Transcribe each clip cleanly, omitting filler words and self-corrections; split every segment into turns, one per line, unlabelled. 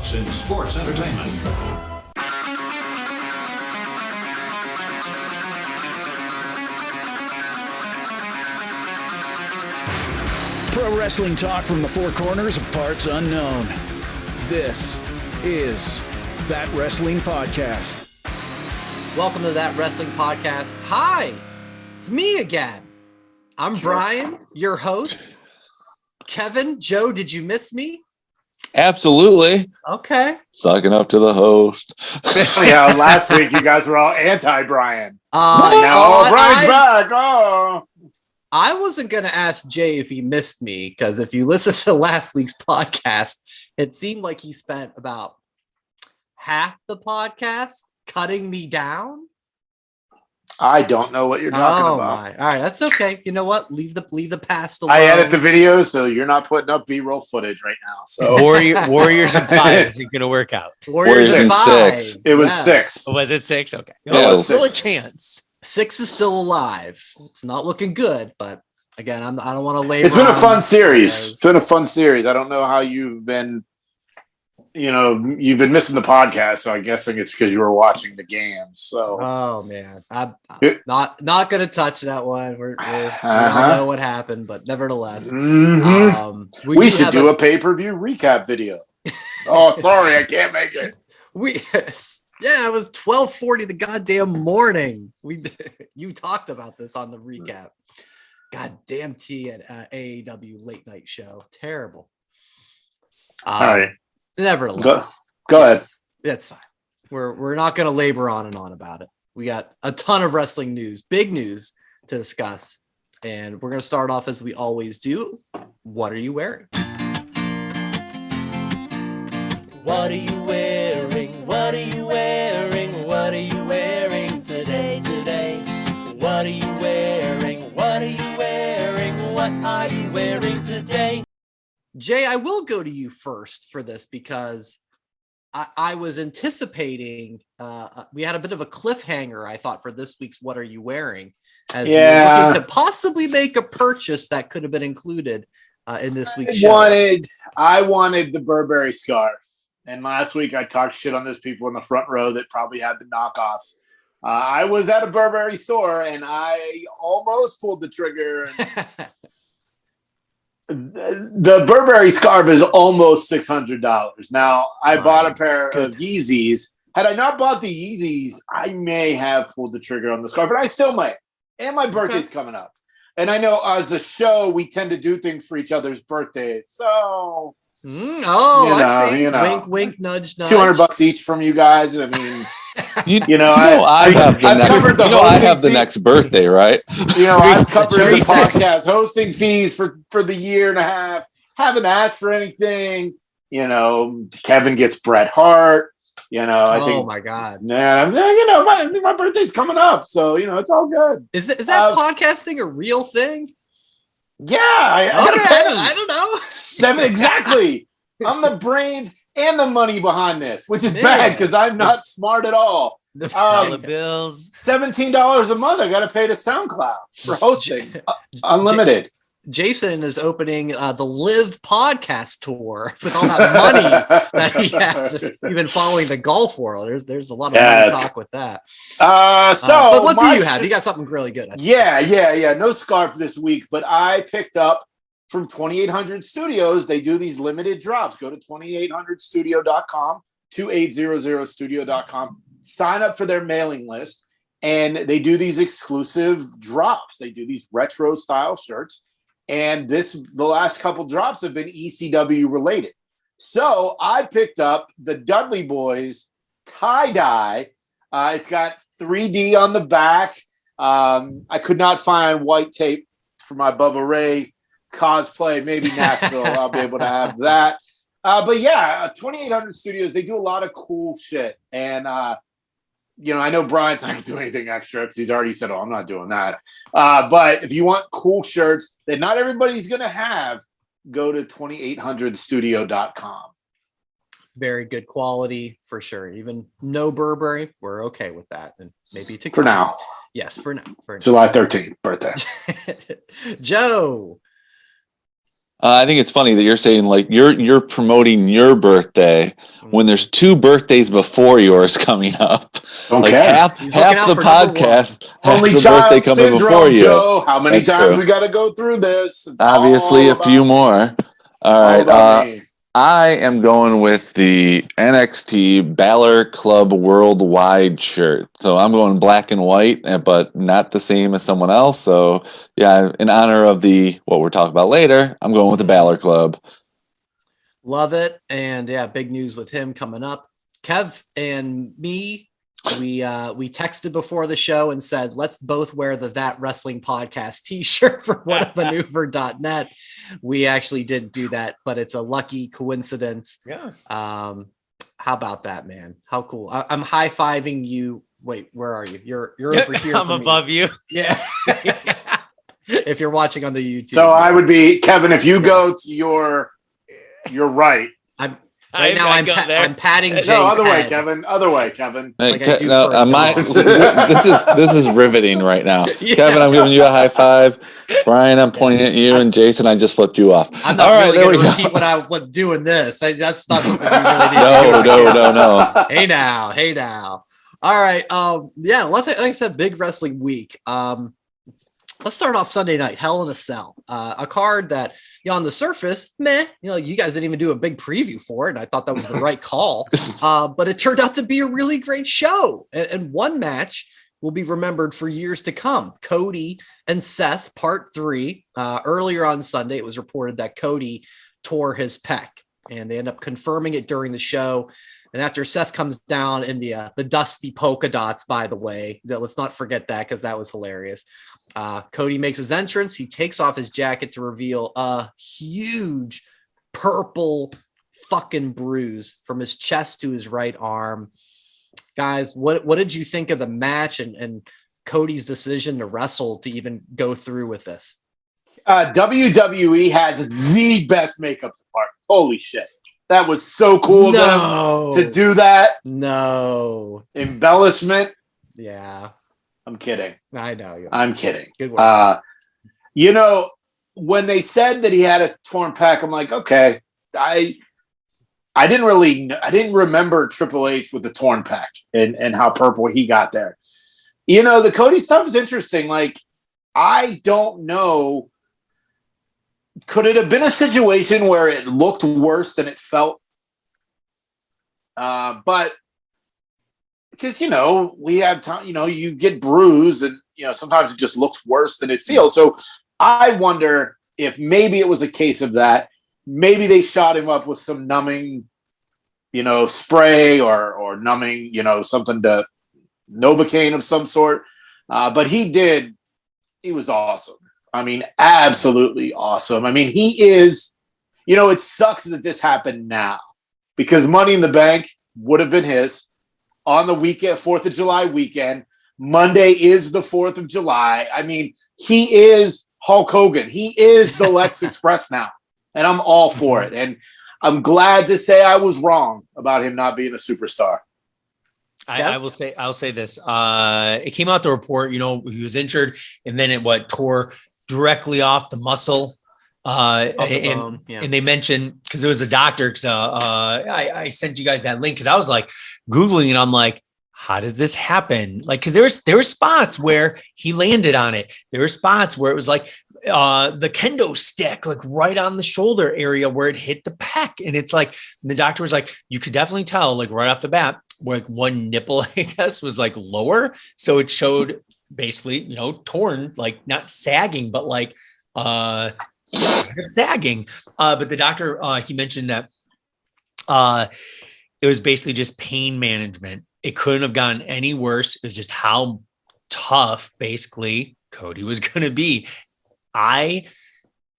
topics in sports entertainment.
Pro wrestling talk from the four corners of parts unknown. This is That Wrestling Podcast.
Welcome to That Wrestling Podcast. Hi, it's me again. I'm Brian, your host. Kevin, Joe, did you miss me?
Absolutely.
Okay.
Sucking up to the host.
Yeah, last week you guys were all anti-Brian.
Brian's
back. Oh.
I wasn't going to ask Jay if he missed me, because if you listen to last week's podcast, it seemed like he spent about half the podcast cutting me down.
I don't know what you're talking about.
My. All right, that's okay. You know what? Leave the past alone.
I edit the video, so you're not putting up B-roll footage right now. So
Warriors and 5 isn't going to work out.
Warriors and 5.
6.
It was 6.
Oh, was it 6? Okay.
Yeah,
Oh,
it was
still a
6.
chance.
6 is still alive. It's not looking good, but again, I don't want to labor.
It's been a fun series.
because-
It's been a fun series. I don't know how you've been missing the podcast, so I'm guessing it's because you were watching the games. So
Oh man, I'm not gonna touch that one. We all know what happened, but nevertheless,
we should do a pay-per-view recap video. Oh, sorry, I can't make it.
It was 12:40 the goddamn morning. You talked about this on the recap. Goddamn T at AEW late night show, terrible.
All right,
Nevertheless,
go ahead.
That's fine. We're not going to labor on and on about it. We got a ton of wrestling news, big news to discuss, and we're going to start off as we always do. What are you wearing? What are you wearing? What are you wearing? What are you wearing today? What are you wearing? What are you wearing? What are you wearing today? Jay, I will go to you first for this because I was anticipating, we had a bit of a cliffhanger, I thought, for this week's What Are You Wearing? As you were looking to possibly make a purchase that could have been included in this week's show.
I wanted the Burberry scarf. And last week I talked shit on those people in the front row that probably had the knockoffs. I was at a Burberry store and I almost pulled the trigger. The Burberry scarf is almost $600. Now, I bought a pair of Yeezys. Had I not bought the Yeezys, I may have pulled the trigger on the scarf, and I still might. And my birthday's coming up. And I know as a show, we tend to do things for each other's birthdays. So,
I see. Wink, wink, nudge, nudge.
$200 each from you guys. I mean,
I have the next birthday, right?
I've covered the podcast hosting fees for the year and a half. Haven't asked for anything. Kevin gets Bret Hart. I think.
Oh my God!
Man, my birthday's coming up, so it's all good.
Is that podcasting a real thing?
Yeah, I gotta pay.
I don't know.
7 exactly. I'm the brains and the money behind this, which is bad because I'm not smart at all.
The bills.
$17 a month. I got to pay to SoundCloud for hosting unlimited.
Jason is opening the Live podcast tour with all that money that he has. If you've been following the golf world, there's a lot of money talk with that. But what do you have? You got something really good.
Yeah. No scarf this week, but I picked up from 2800 Studios. They do these limited drops. Go to 2800studio.com, 2800studio.com. Sign up for their mailing list, and they do these exclusive drops. They do these retro style shirts, and the last couple drops have been ECW related. So I picked up the Dudley Boys tie-dye. It's got 3D on the back. I could not find white tape for my Bubba Ray cosplay. Maybe Nashville, I'll be able to have that. But yeah, 2800 Studios, they do a lot of cool shit. And, I know Brian's not going to do anything extra because he's already said, I'm not doing that. But if you want cool shirts that not everybody's going to have, go to 2800studio.com.
Very good quality for sure. Even no Burberry, we're okay with that. And maybe to
for now.
Yes, for now.
July 13th birthday.
Joe.
I think it's funny that you're saying like you're promoting your birthday when there's 2 birthdays before yours coming up.
Okay.
Like half the podcast,
only
the
child
birthday coming
syndrome,
before you.
Joe. How many
That's
times
true.
we got to go through this? It's
Obviously, a few more. All right.
about me.
I am going with the NXT Balor Club Worldwide shirt. So I'm going black and white, but not the same as someone else. So yeah, in honor of what we're talking about later, I'm going with the Balor Club.
Love it. And yeah, big news with him coming up. Kev and me, we texted before the show and said, let's both wear the That Wrestling Podcast t-shirt for whatamaneuver.net. We actually did do that, but it's a lucky coincidence.
Yeah.
How about that, man? How cool. I'm high-fiving you. Wait, where are you? You're over here.
I'm above you.
Yeah. If you're watching on the YouTube.
So I would be, Kevin, if you go to your right.
I'm patting Jay's
No, other way,
head.
Kevin. Other way, Kevin.
Hey,
Like I do for a
this is riveting right now.
Yeah.
Kevin, I'm giving you a high five. Brian, I'm pointing at you, and Jason, I just flipped you off.
I'm not really going to repeat what I was doing this. That's not something we really need to do.
No.
Hey now. All right. Yeah, like I said, big wrestling week. Let's start off Sunday night, Hell in a Cell. A card that, on the surface, you guys didn't even do a big preview for it. And I thought that was the right call. But it turned out to be a really great show. And one match will be remembered for years to come. Cody and Seth, part 3. Earlier on Sunday, it was reported that Cody tore his pec. And they end up confirming it during the show. And after Seth comes down in the dusty polka dots, by the way, let's not forget that because that was hilarious. Cody makes his entrance. He takes off his jacket to reveal a huge purple fucking bruise from his chest to his right arm. Guys, what did you think of the match and Cody's decision to wrestle to even go through with this?
WWE has the best makeup department. Holy shit. That was so cool of them to do that.
No.
Embellishment.
Yeah.
I'm kidding.
I know.
I'm kidding.
Good work.
When they said that he had a torn pec, I'm like, okay. I didn't remember Triple H with the torn pec and how purple he got there. The Cody stuff is interesting. Like, I don't know. Could it have been a situation where it looked worse than it felt? But because, we have time, you get bruised and, sometimes it just looks worse than it feels. So I wonder if maybe it was a case of that. Maybe they shot him up with some numbing, spray or numbing, something to Novocaine of some sort. But he was awesome. I mean, absolutely awesome. I mean, he is, it sucks that this happened now because Money in the Bank would have been his on the weekend, 4th of July weekend. Monday is the 4th of July. I mean, he is Hulk Hogan. He is the Lex Express now, and I'm all for it. And I'm glad to say I was wrong about him not being a superstar.
I'll say this. It came out the report, he was injured and then it tore directly off the muscle. And they mentioned, because it was a doctor, because I sent you guys that link because I was like Googling and I'm like, how does this happen? Like, because there were spots where he landed on it. There were spots where it was like the kendo stick, like right on the shoulder area where it hit the pec. And it's like, the doctor was like, you could definitely tell, like right off the bat, where like one nipple, I guess, was like lower. So it showed basically, torn, like not sagging, but like sagging. But the doctor, he mentioned that it was basically just pain management. It couldn't have gotten any worse. It was just how tough basically Cody was going to be.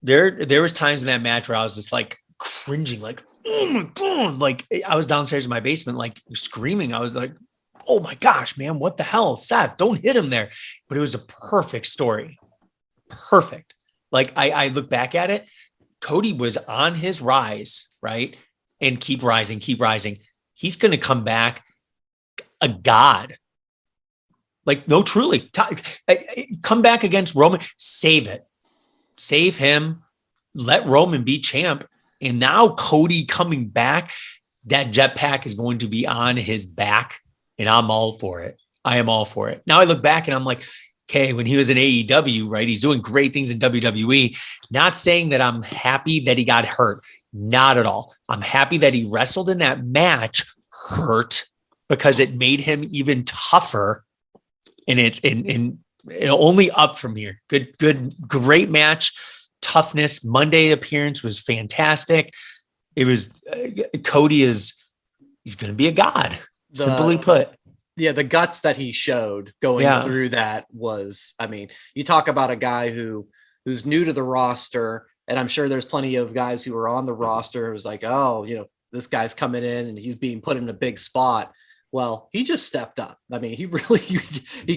There was times in that match where I was just like cringing, like, oh my God, like I was downstairs in my basement, like screaming. I was like, oh my gosh, man, what the hell? Seth, don't hit him there. But it was a perfect story. Perfect. Like I look back at it, Cody was on his rise, right? And keep rising. He's going to come back a god. Like, no, truly. Come back against Roman. Save it. Save him. let Roman be champ. And now Cody coming back, that jetpack is going to be on his back. And I'm all for it. I am all for it. Now I look back and I'm like, okay, when he was in AEW, right? He's doing great things in WWE. Not saying that I'm happy that he got hurt. Not at all. I'm happy that he wrestled in that match hurt because it made him even tougher. And it's only up from here. Great match. Toughness. Monday appearance was fantastic. It was Cody he's going to be a god. Simply put.
Yeah, the guts that he showed going through that was, I mean, you talk about a guy who's new to the roster, and I'm sure there's plenty of guys who are on the roster who's like, oh, this guy's coming in and he's being put in a big spot. Well, he just stepped up. I mean, he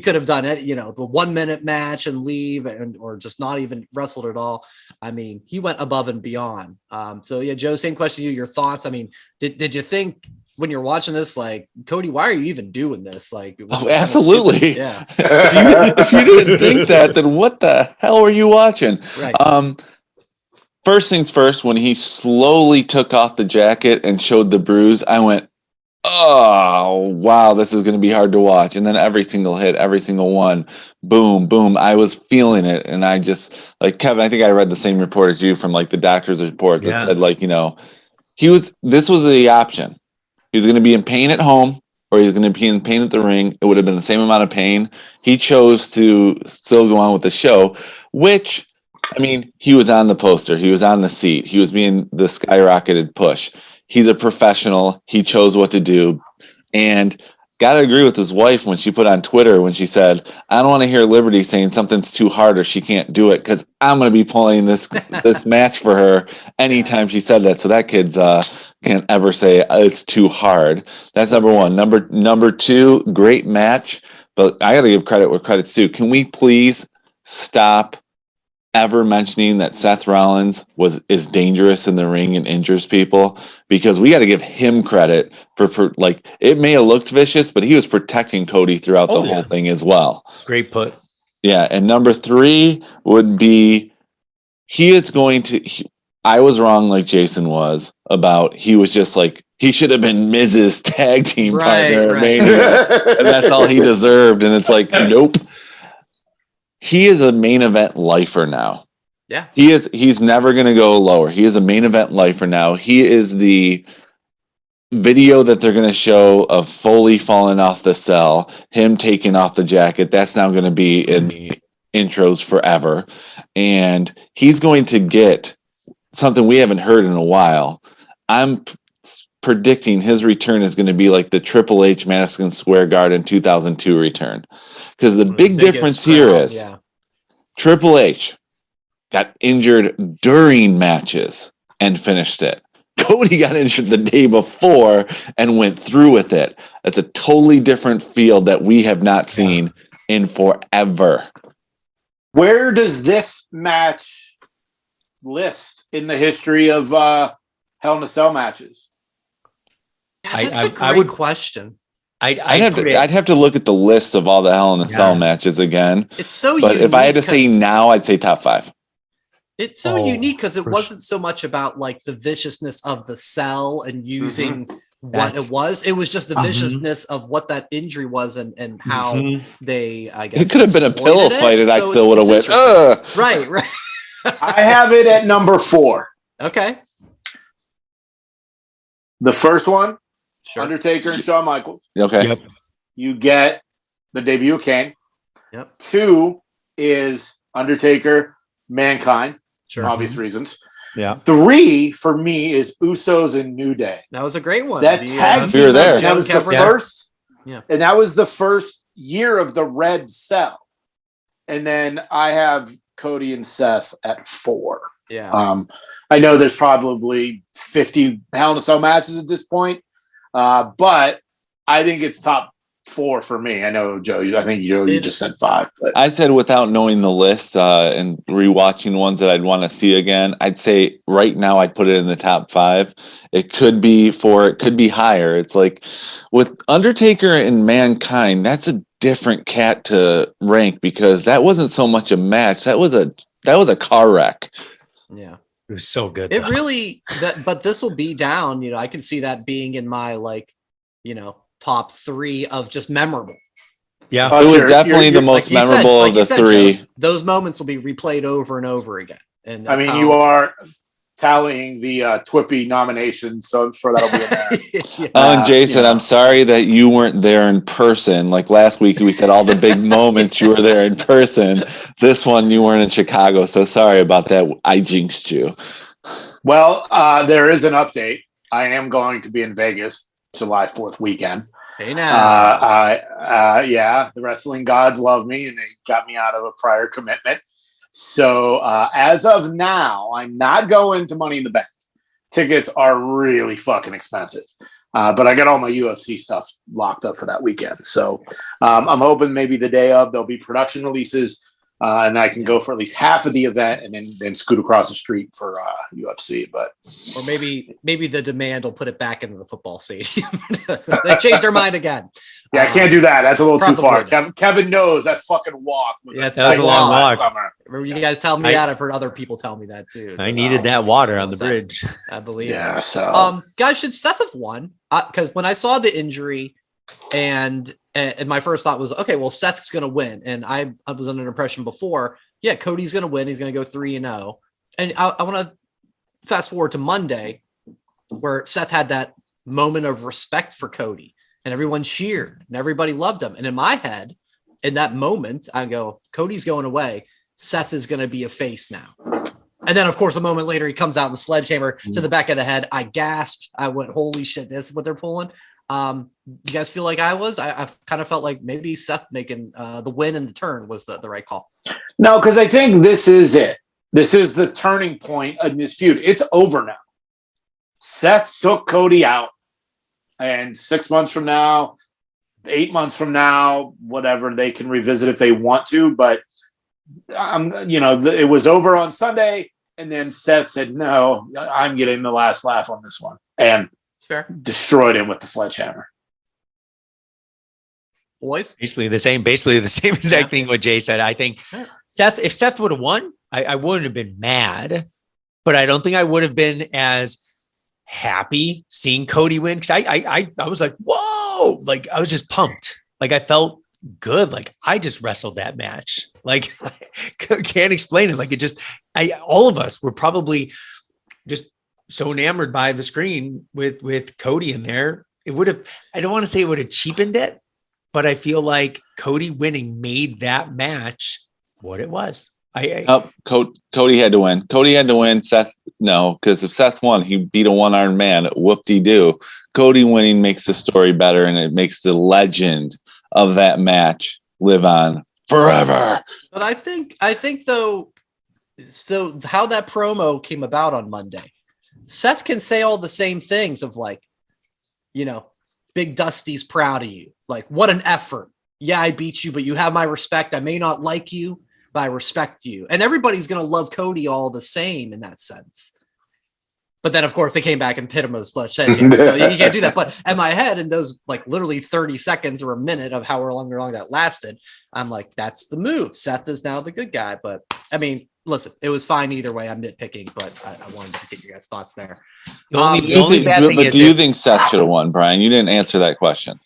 could have done it, the 1 minute match and leave or just not even wrestled at all. I mean, he went above and beyond. So yeah, Joe, same question to you, your thoughts. I mean, did you think when you're watching this, like, Cody, why are you even doing this? Like,
absolutely.
Yeah.
if you didn't think that, then what the hell are you watching?
Right.
First things first, when he slowly took off the jacket and showed the bruise, I went, oh, wow, this is going to be hard to watch. And then every single hit, every single one, boom, boom. I was feeling it. And I just, like, Kevin, I think I read the same report as you from, like, the doctor's report that said, like, this was the option. He was going to be in pain at home or he was going to be in pain at the ring. It would have been the same amount of pain. He chose to still go on with the show, which, I mean, he was on the poster. He was on the seat. He was being the skyrocketed push. He's a professional. He chose what to do. And got to agree with his wife when she put on Twitter when she said, I don't want to hear Liberty saying something's too hard or she can't do it because I'm going to be playing this match for her anytime she said that. So that kid's can't ever say it's too hard. That's number one. Number two, great match. But I got to give credit where credit's due. Can we please stop ever mentioning that Seth Rollins is dangerous in the ring and injures people? Because we got to give him credit for like, it may have looked vicious, but he was protecting Cody throughout the whole thing as well.
Great put.
Yeah. And number three would be I was wrong, like Jason was, about he was just like, he should have been Miz's tag team partner at Mania, and that's all he deserved. And it's like, nope. He is a main event lifer now.
Yeah.
He's never going to go lower. He is a main event lifer now. He is the video that they're going to show of Foley falling off the cell, him taking off the jacket. That's now going to be in the intros forever. And he's going to get something we haven't heard in a while. I'm predicting his return is going to be like the Triple H Madison Square Garden 2002 return. Because the big difference here is Triple H got injured during matches and finished it. Cody got injured the day before and went through with it. That's a totally different field that we have not seen in forever.
Where does this match list in the history of Hell in a Cell matches?
That's a great question.
I'd have to look at the list of all the Hell in a Cell matches again.
It's so
but
unique.
If I had to say now, I'd say top 5.
It's so unique because it wasn't so much about like the viciousness of the cell and using what it was. It was just the viciousness of what that injury was and how they, I guess,
it could have been a pillow fight and I still would have went,
Right.
I have it at number 4.
Okay.
The first one,
Sure.
Undertaker and Shawn Michaels.
Okay.
Yep.
You get the debut of Kane.
Yep.
2 is Undertaker, Mankind,
Sure.
obvious reasons.
Yeah.
3 for me is Usos and New Day.
That was a great one.
That tag team,
we were there.
that was the first.
Yeah.
And that was the first year of the Red Cell. And then I have Cody and Seth at 4.
Yeah.
I know there's probably 50 Hell in a Cell matches at this point. But I think it's top 4 for me. I know, Joe, you just said 5. But
I said without knowing the list and rewatching ones that I'd want to see again, I'd say right now I'd put it in the top 5. It could be 4, it could be higher. It's like with Undertaker and Mankind, that's a different cat to rank because that wasn't so much a match. That was a car wreck.
Yeah.
It was so good.
It really but this will be down. You know, I can see that being in my top 3 of just memorable.
Yeah,
it was definitely the most memorable of the 3.
Joe, those moments will be replayed over and over again. And
I mean, you are tallying the Twippy nominations, so I'm sure that'll be in there.
And Jason, I'm sorry that you weren't there in person. Like last week, we said all the big moments you were there in person. This one, you weren't in Chicago, so sorry about that. I jinxed you.
Well, there is an update. I am going to be in Vegas July 4th weekend.
Hey now.
The wrestling gods love me, and they got me out of a prior commitment. So as of now, I'm not going to Money in the Bank. Tickets are really fucking expensive. But I got all my UFC stuff locked up for that weekend. So I'm hoping maybe the day of there'll be production releases and I can go for at least half of the event and then scoot across the street for UFC.
Or maybe the demand will put it back into the football stadium. They changed their mind again.
Yeah, I can't do that. That's a little too far. Kevin knows that fucking walk.
That was a long walk.
Summer.
Remember you guys telling me that? I've heard other people tell me that too.
I needed that water on the bridge.
I believe.
Yeah. So,
guys, should Seth have won? Because when I saw the injury, and my first thought was, okay, well, Seth's going to win, and I was under an impression before, yeah, Cody's going to win. He's going to go 3-0, and I want to fast forward to Monday, where Seth had that moment of respect for Cody. And everyone cheered and everybody loved him. And in my head, in that moment, I go, Cody's going away. Seth is going to be a face now. And then, of course, a moment later, he comes out in the sledgehammer to the back of the head. I gasped. I went, holy shit, this is what they're pulling. You guys feel like I was? I kind of felt like maybe Seth making the win and the turn was the right call.
No, because I think this is it. This is the turning point in this feud. It's over now. Seth took Cody out. And 6 months from now, 8 months from now, whatever, they can revisit if they want to. But it was over on Sunday, and then Seth said, "No, I'm getting the last laugh on this one," and
it's fair.
Destroyed him with the sledgehammer.
Boys,
basically the same exact thing what Jay said. I think if Seth would have won, I wouldn't have been mad, but I don't think I would have been as happy seeing Cody win, because I was like, whoa, like I was just pumped, like I felt good, like I just wrestled that match, like I can't explain it, like it just all of us were probably just so enamored by the screen with Cody in there. It would have, I don't want to say it would have cheapened it, but I feel like Cody winning made that match what it was.
Cody had to win. Cody had to win. Seth, no, because if Seth won, he beat a one-armed man. Whoop-de-doo. Cody winning makes the story better, and it makes the legend of that match live on forever.
But I think though, so how that promo came about on Monday, Seth can say all the same things of like, Big Dusty's proud of you. Like, what an effort. Yeah, I beat you, but you have my respect. I may not like you, but I respect you. And everybody's going to love Cody all the same in that sense. But then, of course, they came back and hit him with a splash sledgehammer. So you can't do that. But in my head, in those like literally 30 seconds or a minute of how long that lasted, I'm like, that's the move. Seth is now the good guy. But I mean, listen, it was fine either way. I'm nitpicking, but I wanted to get your guys' thoughts there.
Do you think Seth should have won, Brian? You didn't answer that question.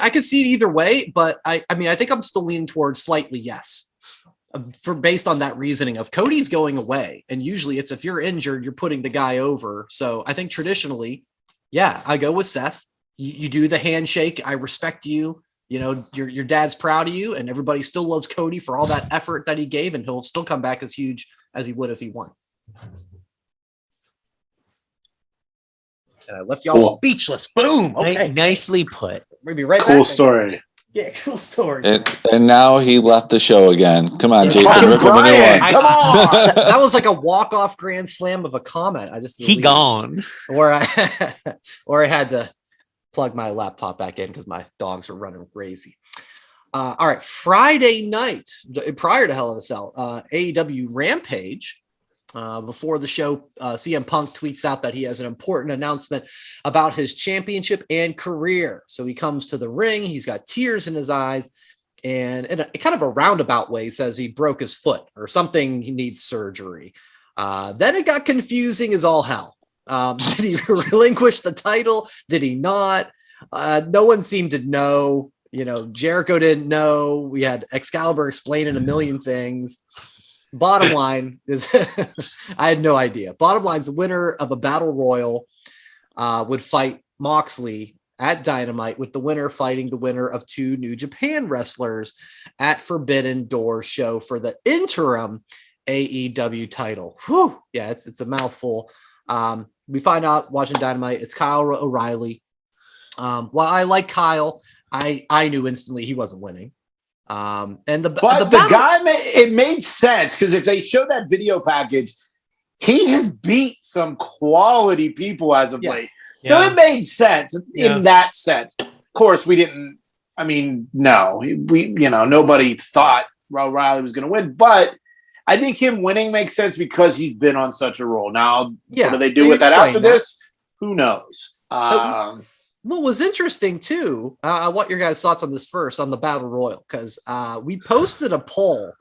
I could see it either way, but I mean, I think I'm still leaning towards slightly yes. Based on that reasoning of Cody's going away, and usually it's if you're injured, you're putting the guy over. So I think traditionally, yeah, I go with Seth. You do the handshake. I respect you. Your dad's proud of you, and everybody still loves Cody for all that effort that he gave, and he'll still come back as huge as he would if he won. And I left y'all speechless. Boom. Okay,
nicely put.
We'll be right back.
Cool story.
Yeah, cool story.
And now he left the show again. Come on, Jason, rip him a new one.
Come on. That was like a walk-off grand slam of a comment.
He gone.
Or I had to plug my laptop back in because my dogs are running crazy. All right, Friday night, prior to Hell in a Cell, AEW Rampage. Before the show, CM Punk tweets out that he has an important announcement about his championship and career. So he comes to the ring. He's got tears in his eyes, and in a kind of a roundabout way, he says he broke his foot or something. He needs surgery. Then it got confusing as all hell. Did he relinquish the title? Did he not? No one seemed to know. Jericho didn't know. We had Excalibur explaining a million things. Bottom line is, I had no idea. Bottom line is, the winner of a battle royal would fight Moxley at Dynamite, with the winner fighting the winner of 2 New Japan wrestlers at Forbidden Door show for the interim AEW title. Whew. Yeah, it's a mouthful. We find out watching Dynamite, it's Kyle O'Reilly. While I like Kyle, I knew instantly he wasn't winning. And the
guy, it made sense, because if they show that video package, he has beat some quality people as of late. So it made sense in that sense. Of course, we didn't. I mean, no, nobody thought O'Reilly was going to win, but I think him winning makes sense because he's been on such a roll. Now, what do they do with that after this? Who knows?
What was interesting too, I want your guys' thoughts on this first, on the Battle Royal, because we posted a poll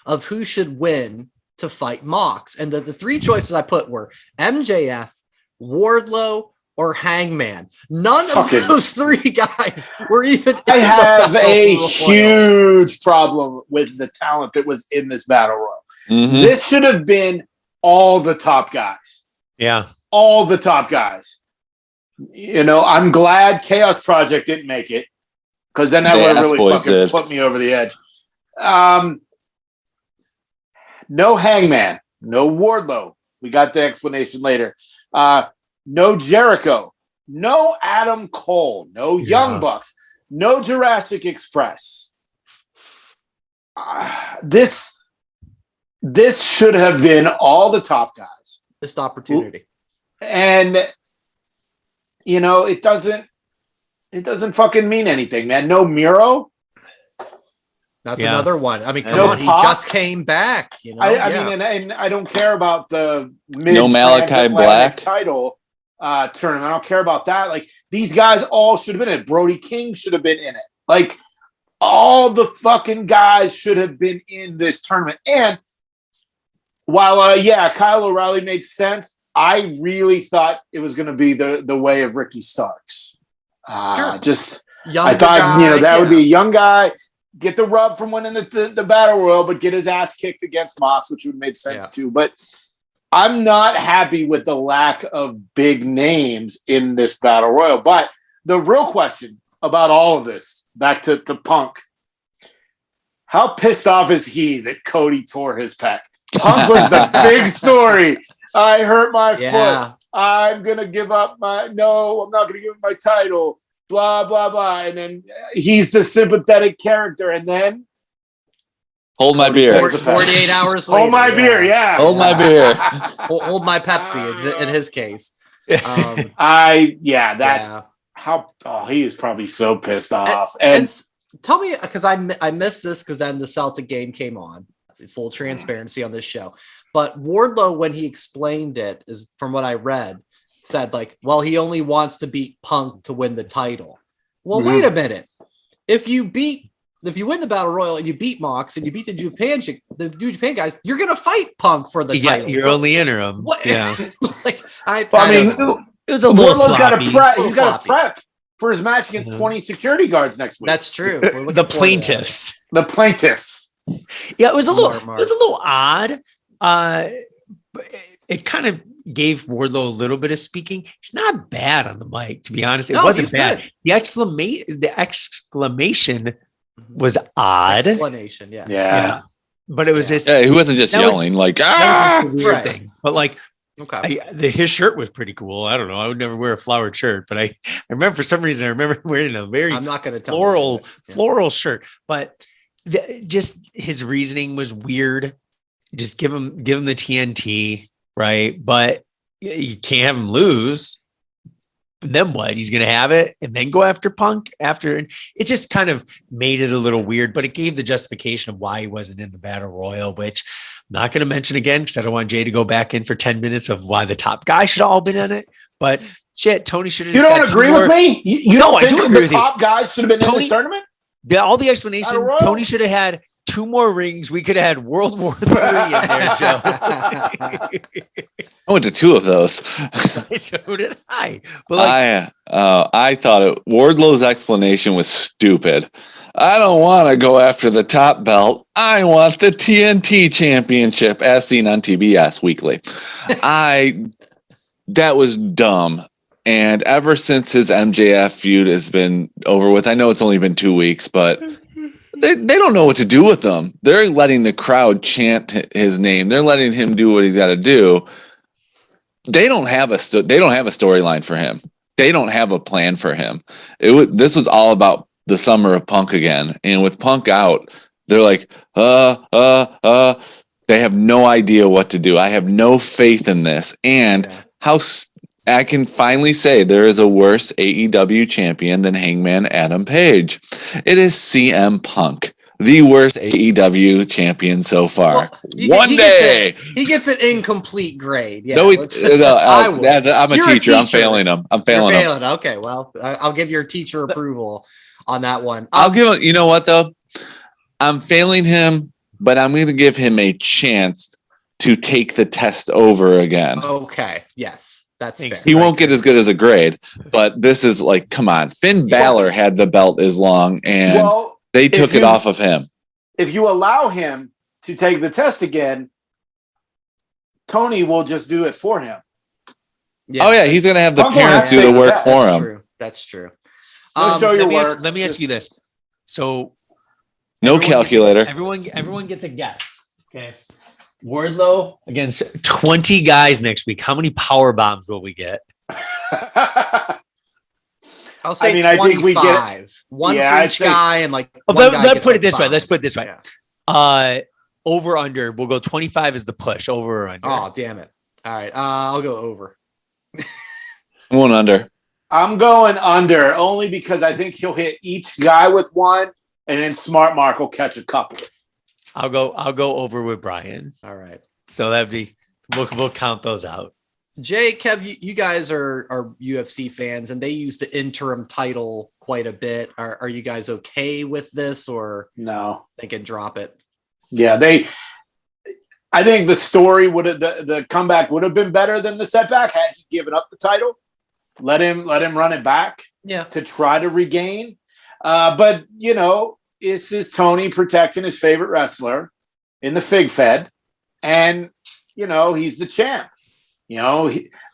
of who should win to fight Mox. And the 3 choices I put were MJF, Wardlow, or Hangman. None of those 3 guys were even.
I have a huge problem with the talent that was in this Battle Royal. Mm-hmm. This should have been all the top guys.
Yeah.
All the top guys. I'm glad Chaos Project didn't make it, because then that would really fucking put me over the edge. No Hangman, no Wardlow. We got the explanation later. No Jericho, no Adam Cole, no Young Bucks, no Jurassic Express. This should have been all the top guys.
Missed opportunity.
And it doesn't fucking mean anything, man. No Miro.
That's another one. I mean, come on, he just came back.
I mean, and I don't care about the
no Malachi Black
title tournament. I don't care about that. Like, these guys all should have been in it. Brody King should have been in it. Like, all the fucking guys should have been in this tournament. And while Kyle O'Reilly made sense, I really thought it was going to be the way of Ricky Starks.
Sure.
I thought that would be a young guy, get the rub from winning the Battle Royal, but get his ass kicked against Mox, which would have made sense too. But I'm not happy with the lack of big names in this Battle Royal. But the real question about all of this, back to Punk, how pissed off is he that Cody tore his pec? Punk was the big story. I hurt my foot. I'm going to give up I'm not going to give up my title. Blah, blah, blah. And then he's the sympathetic character. And then
hold my beer.
48 hours later.
Hold my beer, yeah.
Hold my beer.
Hold my Pepsi in his case.
How he is probably so pissed off. And
tell me, because I missed this, because then the Celtic game came on. Full transparency on this show. But Wardlow, when he explained it, is from what I read, said he only wants to beat Punk to win the title. Well, wait a minute. If you win the Battle Royal and you beat Mox and you beat the New Japan guys, you're going to fight Punk for the title.
You're only interim.
What?
Yeah.
It
was a little sloppy.
He's got to prep for his match against 20 security guards next week.
That's true.
The plaintiffs.
Yeah,
it was a little odd. It kind of gave Wardlow a little bit of speaking. He's not bad on the mic, to be honest. It wasn't bad. Good. The exclamation was odd.
Explanation,
yeah.
But it was just
he wasn't just yelling
that was just a weird thing. But his shirt was pretty cool. I don't know. I would never wear a flowered shirt, but I remember for some reason wearing a very floral shirt. But just his reasoning was weird. Just give him the TNT, right? But you can't have him lose. And then what? He's going to have it and then go after Punk after. And it just kind of made it a little weird, but it gave the justification of why he wasn't in the Battle Royal, which I'm not going to mention again because I don't want Jay to go back in for 10 minutes of why the top guy should have all been in it. But shit, Tony should have.
You don't agree with me? You don't think the top guys should have been in this tournament?
All the explanation, Tony should have had 2 more rings, we could have had World War III in there, Joe.
I went to 2 of those.
So did I. But
I thought Wardlow's explanation was stupid. I don't want to go after the top belt. I want the TNT championship, as seen on TBS weekly. That was dumb. And ever since his MJF feud has been over with, I know it's only been 2 weeks, but they don't know what to do with him. They're letting the crowd chant his name. They're letting him do what he's got to do. They don't have a storyline for him. They don't have a plan for him. This was all about the summer of Punk again. And with Punk out, they're like, they have no idea what to do. I have no faith in this. And I can finally say there is a worse AEW champion than Hangman Adam Page. It is CM Punk, the worst AEW champion so far.
Well, he gets an incomplete grade. Yeah,
no, I'm a teacher. I'm failing him.
Okay, well, I'll give your teacher approval on that one.
I'll give him. You know what though? I'm failing him, but I'm going to give him a chance to take the test over again.
Okay. Yes. That's fair.
He won't get as good as a grade, but this is like, come on. Finn Balor had the belt as long, and they took it off of him.
If you allow him to take the test again, Tony will just do it for him.
Yeah. He's going to have the parents do the work for him.
That's true.
Let me ask you this. So,
no calculator.
Everyone gets a guess. Okay. Wardlow against 20 guys next week. How many power bombs will we get?
I'll say 25. I think we get one for each guy, and like.
Let's put it this way. Let's put it this way. Yeah. Over under. We'll go 25 is the push. Over or under.
Oh damn it! All right, I'll go over.
I'm going under.
I'm going under only because I think he'll hit each guy with one, and then Smart Mark will catch a couple.
I'll go over with Brian.
All right.
So that'd be we'll count those out.
Jay, Kev, you guys are UFC fans, and they use the interim title quite a bit. Are you guys okay with this, or
no?
They can drop it.
Yeah, I think the story the comeback would have been better than the setback had he given up the title. Let him run it back.
Yeah,
to try to regain. But this is Tony protecting his favorite wrestler in the Fig Fed, and he's the champ.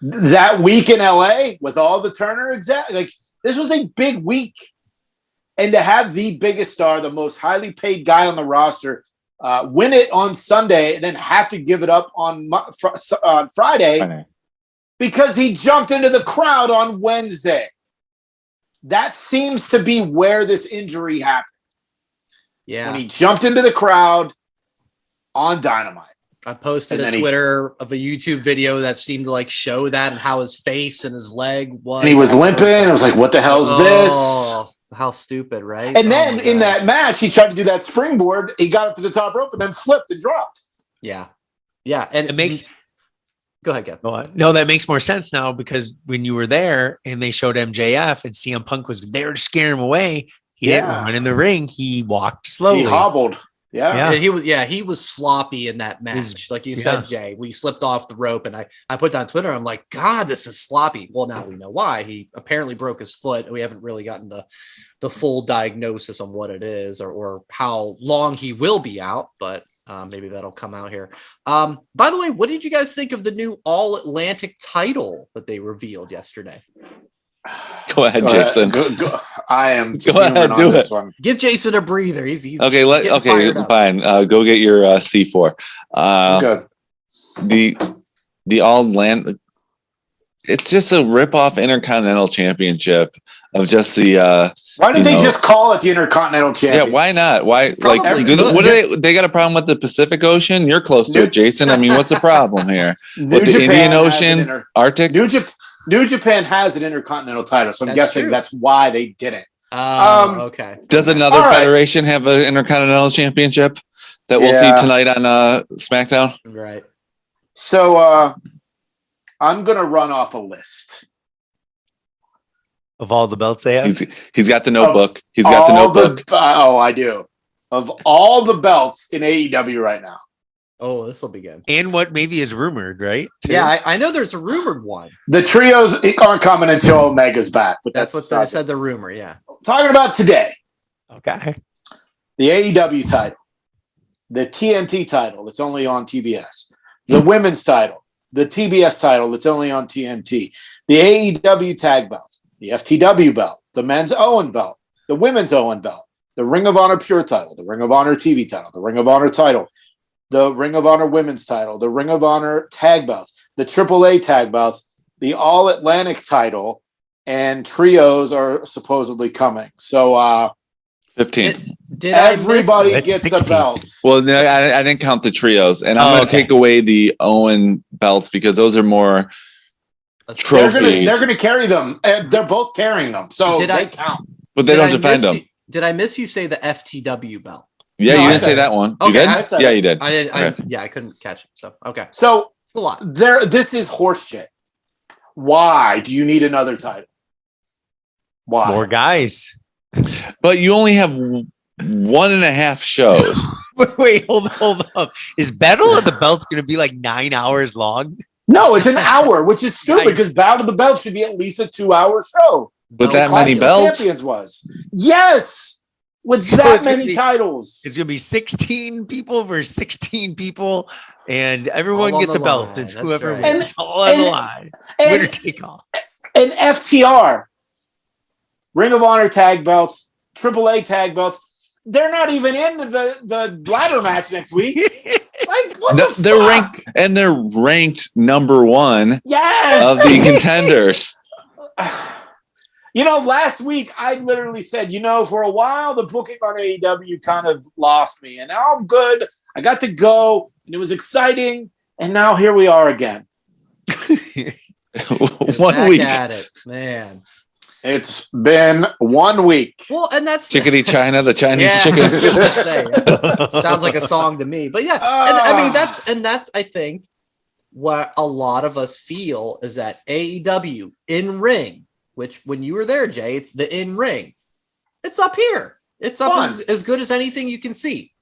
That week in LA with all the Turner this was a big week, and to have the biggest star, the most highly paid guy on the roster, win it on Sunday and then have to give it up on Friday because he jumped into the crowd on Wednesday. That seems to be where this injury happened.
Yeah.
When he jumped into the crowd on Dynamite.
I posted a Twitter of a YouTube video that seemed to show that and how his face and his leg was.
And he was limping. I was like, what the hell is this?
How stupid, right?
And then in that match, he tried to do that springboard. He got up to the top rope and then slipped and dropped.
Yeah. Yeah. And
it makes...
Go ahead, Kev.
No, that makes more sense now because when you were there and they showed MJF and CM Punk was there to scare him away, he didn't run in the ring. He walked slowly.
He hobbled. Yeah.
He was sloppy in that match. Like you said, Jay, we slipped off the rope, and I put that on Twitter. I'm like, God, this is sloppy. Well, now we know why. He apparently broke his foot, and we haven't really gotten the full diagnosis on what it is or how long he will be out, but maybe that'll come out here. By the way, what did you guys think of the new All Atlantic title that they revealed yesterday?
Go ahead, Jason.
I am.
Go ahead, do it.
One.
Give Jason a breather. He's
okay. Fine. Go get your C4.
Good.
The All Atlantic. It's just a rip-off Intercontinental Championship of just the.
Why did they just call it the Intercontinental Championship?
Yeah, why not? Why they got a problem with the Pacific Ocean? You're close to it, Jason. I mean, what's the problem here? With the Indian Ocean, Arctic?
New Japan has an Intercontinental title, so I'm guessing that's why they did it.
Okay.
Does another federation have an Intercontinental Championship that we'll see tonight on SmackDown?
Right.
So I'm going to run off a list.
Of all the belts they have?
He's got the notebook. He's got the notebook.
I do. of all the belts in AEW right now.
Oh, this will be good.
And what maybe is rumored, right? Too?
Yeah, I know there's a rumored one.
The trios aren't coming until Omega's back, but
that's what they said. The rumor, yeah.
Talking about today.
Okay.
The AEW title, the TNT title that's only on TBS, the women's title, the TBS title that's only on TNT, the AEW tag belts, the FTW belt, the men's Owen belt, the women's Owen belt, the Ring of Honor Pure title, the Ring of Honor TV title, the Ring of Honor title, the Ring of Honor women's title, the Ring of Honor tag belts, the AAA tag belts, the All Atlantic title, and trios are supposedly coming. So
15.
Did
everybody gets 16. A belt?
Well, no, I didn't count the trios, and I'm going to take away the Owen belts because those are more trophies.
They're going to carry them. They're both carrying them, so they count.
But they don't defend them.
Did I miss you say the FTW belt?
Yeah, you didn't say that one. You did? Yeah, you did.
I did. Okay. I couldn't catch it. So okay.
So
it's a lot.
This is horseshit. Why do you need another title? Why?
More guys.
But you only have 1.5 shows.
Wait, hold up. Is Battle of the Belts going to be like 9 hours long?
No, it's an hour, which is stupid because Battle of the Belts should be at least a 2-hour show.
With that many belts?
Champions was. Yes. With that many titles.
It's going to be 16 people versus 16 people, and everyone gets a belt. And whoever wins, all on the line. Winner take all.
And FTR, Ring of Honor tag belts, AAA tag belts, they're not even in the ladder match next week. Like, what the fuck?
They're ranked number 1 of the contenders.
Last week I literally said, for a while the booking on AEW kind of lost me, and now I'm good. I got to go, and it was exciting, and now here we are again.
1 week
at it, man.
It's been 1 week.
Well, and that's
Chickadee China, the Chinese chicken.
I was gonna say, sounds like a song to me, but yeah, and I mean that's I think what a lot of us feel is that AEW in ring. Which, when you were there, Jay, it's the in-ring. It's up here. It's up as good as anything you can see.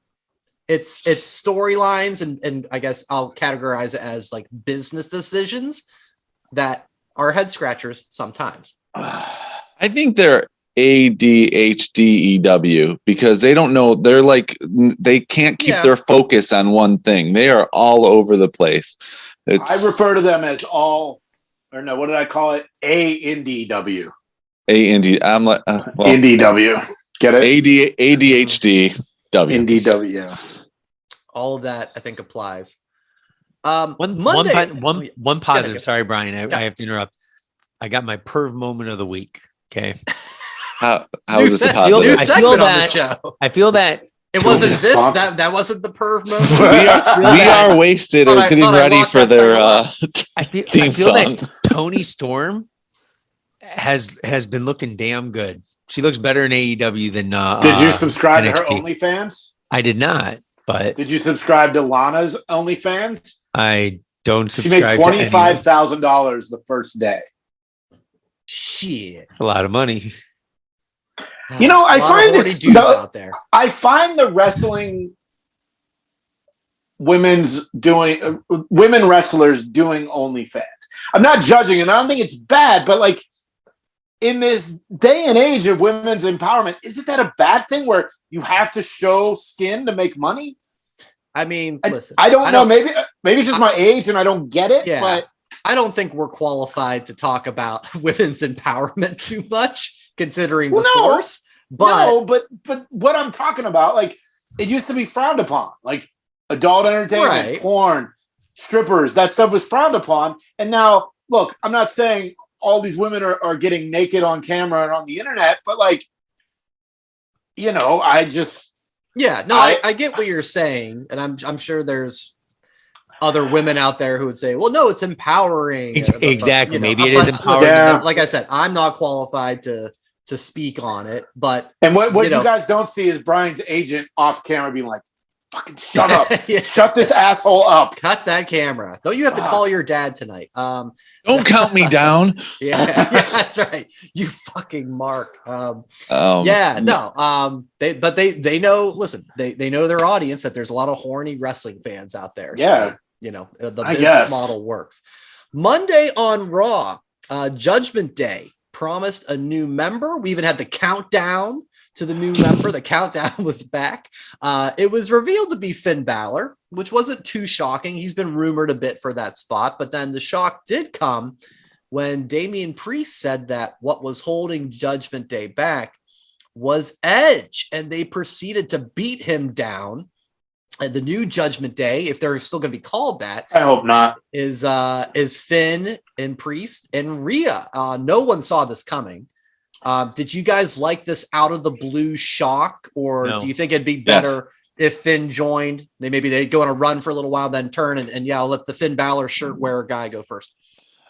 It's storylines, and I guess I'll categorize it as like business decisions that are head scratchers sometimes.
I think they're ADHDEW because they don't know. They're like, they can't keep their focus on one thing. They are all over the place.
I refer to them as all... Or no, what did I call it? ANDW.
I'm like
NDW. Get it?
ADHD W.
NDW. Yeah.
All of that I think applies.
One positive. Sorry, Brian. I have to interrupt. I got my perv moment of the week. Okay.
How is this positive?
New segment on the show.
I feel that.
It wasn't this. That wasn't the perv moment.
we are wasted and getting ready for their theme song.
That Toni Storm has been looking damn good. She looks better in AEW than
Did you subscribe
NXT.
to her OnlyFans?
I did not, but
did you subscribe to Lana's OnlyFans?
I don't subscribe.
She made $25,000 the first day.
Shit,
it's a lot of money.
I find this out there. I find the wrestling women wrestlers doing OnlyFans. I'm not judging, and I don't think it's bad, but like in this day and age of women's empowerment, isn't that a bad thing where you have to show skin to make money?
I mean, listen,
I don't know. Maybe it's just my age and I don't get it.
Yeah,
but
I don't think we're qualified to talk about women's empowerment too much. Considering the source, but what I'm talking about, like, it used to be frowned upon, like adult entertainment, porn, strippers, that stuff was frowned upon. And now, look, I'm not saying all these women are getting naked on camera and on the internet, but like, I get what you're saying, and I'm sure there's other women out there who would say, well, no, it's empowering.
Exactly. Maybe it is empowering.
Yeah. Like I said, I'm not qualified to speak on it, but
what you guys don't see is Brian's agent off camera being like, fucking shut up. Shut this asshole up.
Cut that camera. Don't you have to call your dad tonight?
Don't count me down.
Yeah, that's right. You fucking Mark. They know, listen, they know their audience, that there's a lot of horny wrestling fans out there.
Yeah.
So, the business model works. Monday on Raw, Judgment Day promised a new member. We even had the countdown to the new member. The countdown was back. It was revealed to be Finn Balor, which wasn't too shocking. He's been rumored a bit for that spot, but then the shock did come when Damien Priest said that what was holding Judgment Day back was Edge, and they proceeded to beat him down. And the new Judgment Day, if they're still going to be called that,
I hope not,
is Finn and Priest and Rhea. No one saw this coming. Did you guys like this out of the blue shock, or do you think it'd be better if Finn joined? Maybe they go on a run for a little while, then turn and I'll let the Finn Balor shirt wearer guy go first.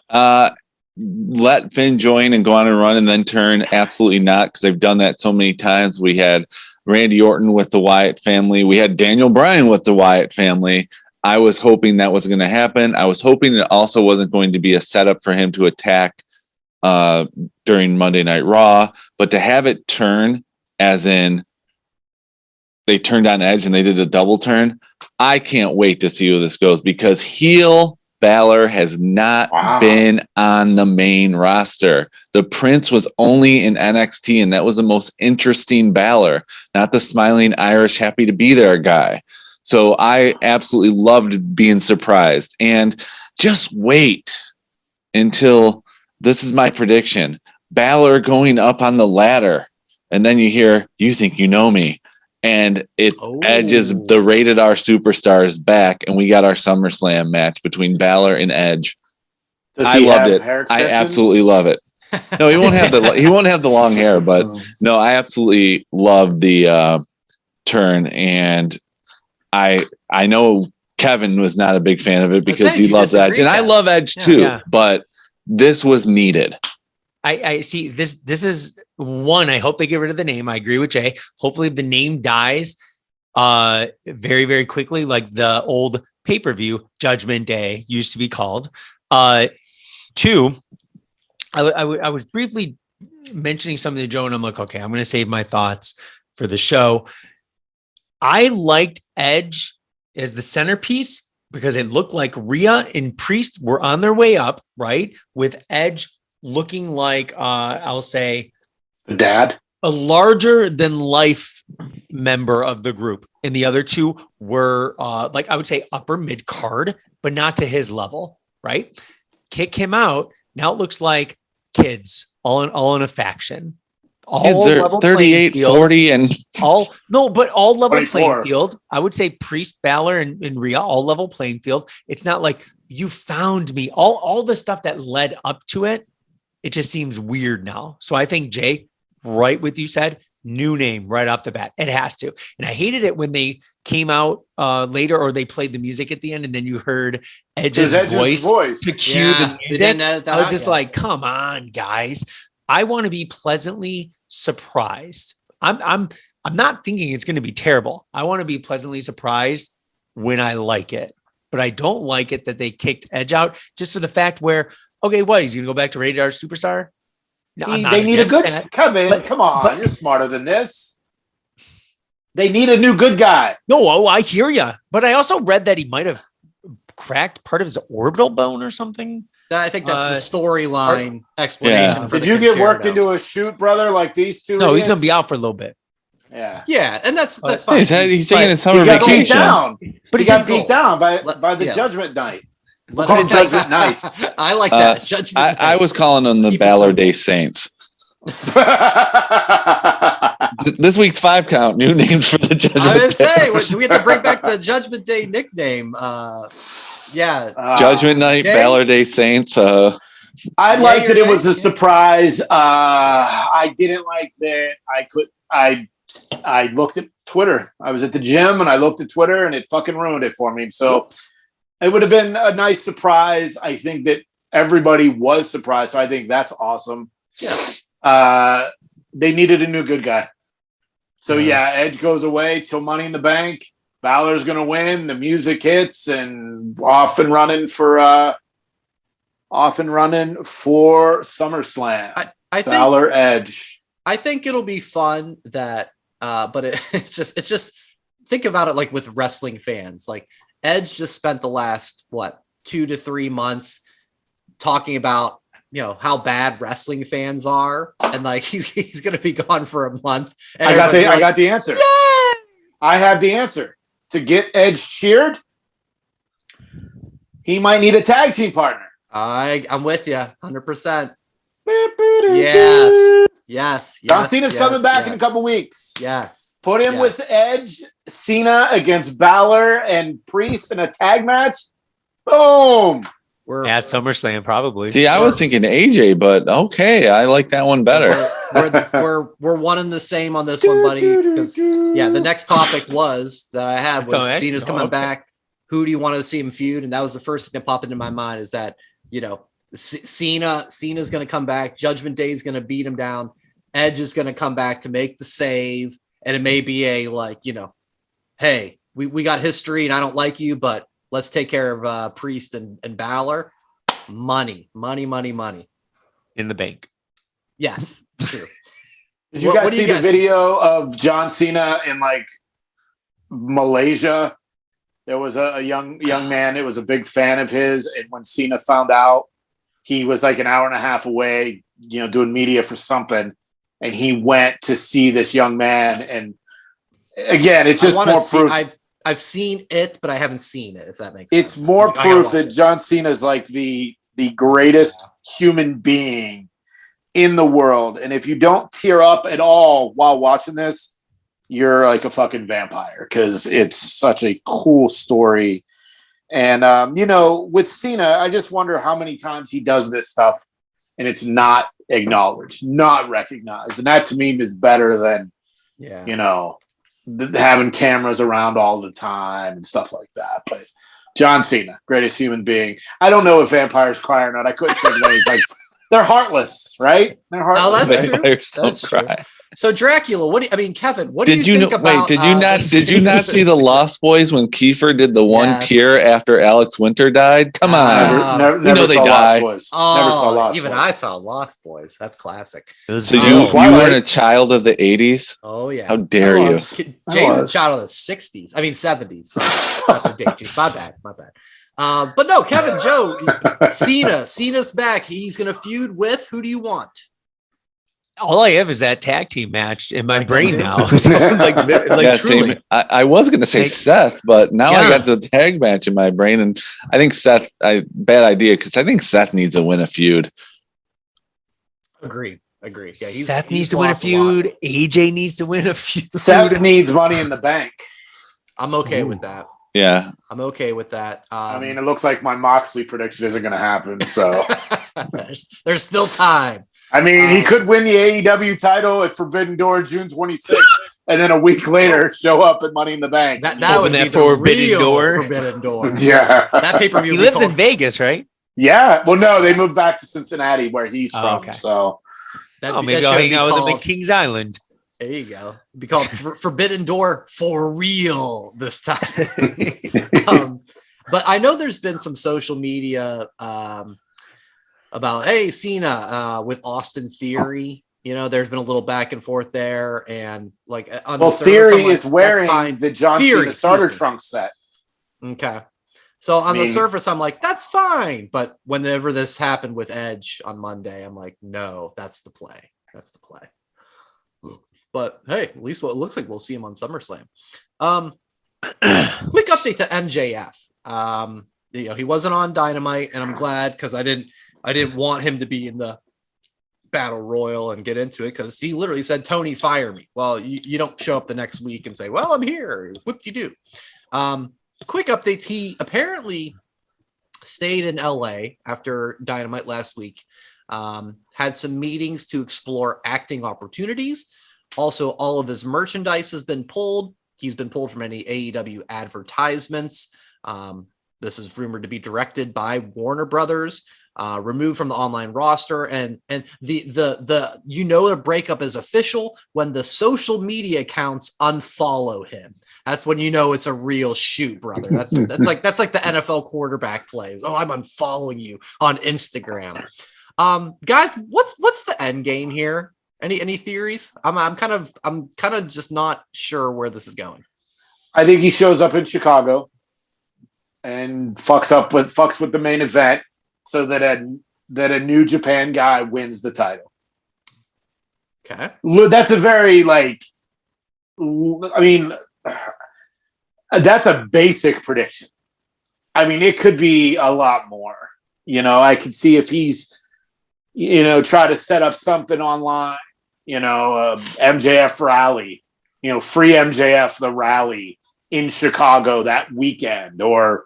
Let Finn join and go on and run and then turn. Absolutely not, because they've done that so many times. We had Randy Orton with the Wyatt family. We had Daniel Bryan with the Wyatt family. I was hoping that was going to happen. I was hoping it also wasn't going to be a setup for him to attack during Monday Night Raw, but to have it turn, as in they turned on Edge and they did a double turn, I can't wait to see where this goes, because heel Balor has not been on the main roster. The Prince was only in NXT, and that was the most interesting Balor, not the smiling Irish happy to be there guy. So I absolutely loved being surprised. And just wait until, this is my prediction, Balor going up on the ladder, and then you hear, "You think you know me," and Edge is the Rated R Superstars back, and we got our SummerSlam match between Balor and Edge. I loved it. I absolutely love it. No, he won't have the long hair, but no, I absolutely love the turn, and I know Kevin was not a big fan of it because he loves Edge, and I love Edge too, but this was needed.
I see this is one. I hope they get rid of the name. I agree with Jay. Hopefully the name dies very, very quickly, like the old pay-per-view Judgment Day used to be called. Two, I was briefly mentioning something to Joe, and I'm like, okay, I'm going to save my thoughts for the show. I liked Edge as the centerpiece because it looked like Rhea and Priest were on their way up, right? With Edge looking like, I'll say,
the dad,
a larger than life member of the group. And the other two were like, I would say upper mid card, but not to his level, right? Kick him out. Now it looks like kids all in a faction. All level
38, 40, and
all level
24.
playing field. I would say Priest, Balor, and Rhea, all level playing field. It's not like you found me. All the stuff that led up to it, it just seems weird now. So I think, Jay, right with you said, new name right off the bat. It has to. And I hated it when they came out later, or they played the music at the end, and then you heard Edge's voice to cue the music. I was just like, come on, guys. I want to be pleasantly surprised. I'm not thinking it's going to be terrible. I want to be pleasantly surprised when I like it, but I don't like it that they kicked Edge out just for the fact where, okay, what, he's going to go back to Rated R Superstar? No,
they need a good Kevin. Come on, you're smarter than this. They need a new good guy.
No, I hear you, but I also read that he might have cracked part of his orbital bone or something.
I think that's the storyline explanation.
Yeah. Did you get worked into a shoot, brother, like these two?
No, he's going to be out for a little bit.
Yeah, and that's fine.
He's taking a summer vacation.
But he got beat down by the Judgment Night. Judgment Nights.
I like that. Judgment
I was calling them the Balor Day Saints. This week's 5 count, new names for the Judgment Day.
I was going to say, do we have to bring back the Judgment Day nickname?
Judgment Night, Balor Day Saints.
I liked that it was a surprise. I didn't like that. I looked at Twitter. I was at the gym and I looked at Twitter, and it fucking ruined it for me. So it would have been a nice surprise. I think that everybody was surprised. So I think that's awesome. Yeah. They needed a new good guy. So Edge goes away till Money in the Bank. Balor's going to win. The music hits and off and running for SummerSlam.
I think
Balor Edge.
I think it'll be fun that, but it's just think about it like with wrestling fans. Like Edge just spent the last 2 to 3 months talking about how bad wrestling fans are, and like he's gonna be gone for a month. And
I got the answer.
Yay!
I have the answer. To get Edge cheered, he might need a tag team partner.
I'm with you 100%. Yes.
John Cena's coming back in a couple weeks.
Yes.
Put him with Edge, Cena against Balor and Priest in a tag match. Boom.
We're at SummerSlam, probably.
See, I was thinking AJ, but okay, I like that one better.
We're one and the same on this one, buddy. Because the next topic was that I had was Cena's coming back. Who do you want to see him feud? And that was the first thing that popped into my mind is that Cena's going to come back. Judgment Day is going to beat him down. Edge is going to come back to make the save, and it may be a hey, we got history, and I don't like you, but let's take care of Priest and Balor. Money
in the bank.
Yes, true.
Did you guys see the video of John Cena in Malaysia? There was a young man. It was a big fan of his, and when Cena found out, he was like an hour and a half away, doing media for something, and he went to see this young man. And again, it's just more proof.
I've seen it, but I haven't seen it, if that makes sense.
It's more proof that John Cena is like the greatest human being in the world. And if you don't tear up at all while watching this, you're like a fucking vampire, because it's such a cool story. And, with Cena, I just wonder how many times he does this stuff and it's not acknowledged, not recognized. And that to me is better than, having cameras around all the time and stuff like that. But John Cena, greatest human being. I don't know if vampires cry or not. I couldn't think of any. They're heartless, right? They're heartless.
Oh, that's true. That's true. So Dracula, Kevin, what did you think about?
Did you not see the Lost Boys when Kiefer did the one tear after Alex Winter died? Come on,
never
they die.
Never saw Lost
Boys.
I
saw Lost Boys. That's classic.
So you weren't a child of the 80s?
Oh yeah.
How dare you?
Jay's a child of the 60s. I mean 70s. My bad. But no, Kevin, Joe, Cena's back. He's gonna feud with who do you want?
All I have is that tag team match in my brain now. So, truly.
I was going to say Seth, but now I got the tag match in my brain, and I think Seth. Bad idea, because I think Seth needs to win a feud.
Agree. Yeah,
Seth needs to win a feud. AJ needs to win a feud.
Seth needs Money in the Bank.
I'm okay with that.
Yeah,
I'm okay with that.
It looks like my Moxley prediction isn't going to happen. So
there's still time.
He could win the AEW title at Forbidden Door June 26th, and then a week later show up at Money in the Bank.
That would be the Forbidden Door.
Yeah,
that pay-per-view.
He lives in Vegas, right?
Yeah. Well, no, they moved back to Cincinnati, where he's from.
Okay.
So
maybe I'll hang out with him at Kings Island.
There you go. It'd be called Forbidden Door for real this time. But I know there's been some social media about, hey, Cena with Austin Theory. There's been a little back and forth there. And
Theory is wearing the John Cena starter trunk set.
Okay. So on the surface, I'm like, that's fine. But whenever this happened with Edge on Monday, I'm like, no, that's the play. But hey, at least what it looks like, we'll see him on SummerSlam. Quick update to MJF. He wasn't on Dynamite, and I'm glad, because I didn't want him to be in the Battle Royal and get into it, because he literally said, Tony, fire me. Well, you don't show up the next week and say, well, I'm here. Whoop-de-doo. Quick updates. He apparently stayed in LA after Dynamite last week. Had some meetings to explore acting opportunities. Also, all of his merchandise has been pulled. He's been pulled from any AEW advertisements. This is rumored to be directed by Warner Brothers. removed from the online roster, and the breakup is official when the social media accounts unfollow him. That's when you know it's a real shoot, brother. That's like the NFL quarterback plays. Oh, I'm unfollowing you on Instagram. Guys, what's the end game here? Any theories? I'm kind of just not sure where this is going.
I think he shows up in Chicago and fucks with the main event so that a New Japan guy wins the title.
Okay.
That's a very that's a basic prediction. I mean, it could be a lot more. I could see if he's, try to set up something online, MJF rally, free MJF, the rally in Chicago that weekend, or,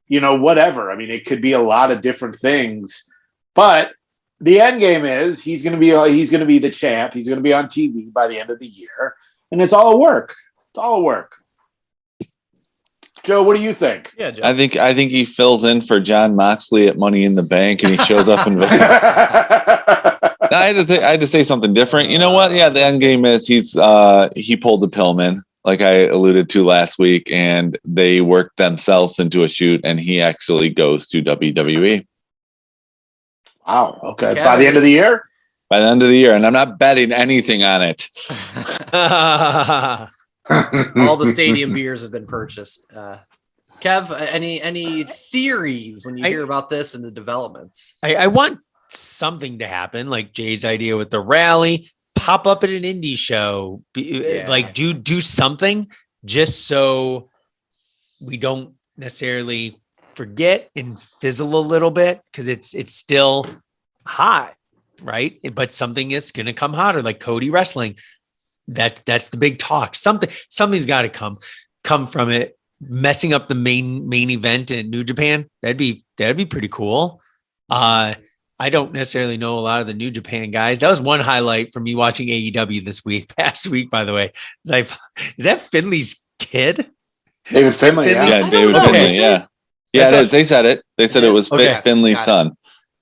whatever. I mean, it could be a lot of different things, but the end game is he's going to be the champ. He's going to be on TV by the end of the year, and it's all a work. It's all a work. Joe, what do you think?
Yeah, Joe.
I think he fills in for John Moxley at Money in the Bank, and he shows up in Vegas. I had to say something different. You know what? Yeah, the end game is he pulled the Pillman, like I alluded to last week, and they worked themselves into a shoot, and he actually goes to WWE.
Wow. Okay. By the end of the year?
By the end of the year, and I'm not betting anything on it.
All the stadium beers have been purchased. Kev, any theories when you hear about this and the developments?
I want something to happen, like Jay's idea with the rally, pop up at an indie show, like do something just so we don't necessarily forget and fizzle a little bit, because it's still hot, right? But something is going to come hotter, like Cody wrestling. That's the big talk. Something's got to come from it. Messing up the main event in New Japan, that'd be pretty cool. I don't necessarily know a lot of the New Japan guys. That was one highlight for me watching AEW past week, by the way. Is that Finley's kid?
David Finley.
Yeah, David Finley. Yeah. Yeah, it is. They said it. They said it was Finley's son.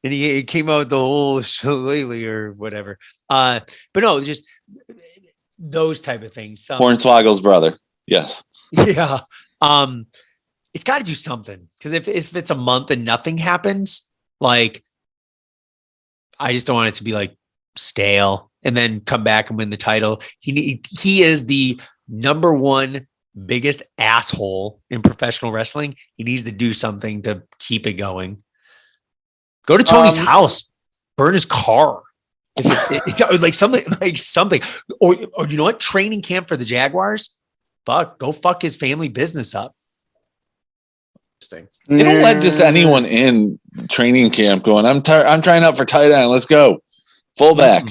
And he came out with the whole shillelagh or whatever. But no, just those type of things.
Hornswoggle's brother. Yes.
Yeah. It's got to do something, because if it's a month and nothing happens, like, I just don't want it to be like stale and then come back and win the title. He is the number one biggest asshole in professional wrestling. He needs to do something to keep it going. Go to Tony's house, burn his car. It's like something, or you know what? Training camp for the Jaguars. Go fuck his family business up.
Interesting.
They don't let just anyone in training camp going, I'm trying out for tight end. Let's go. Fullback.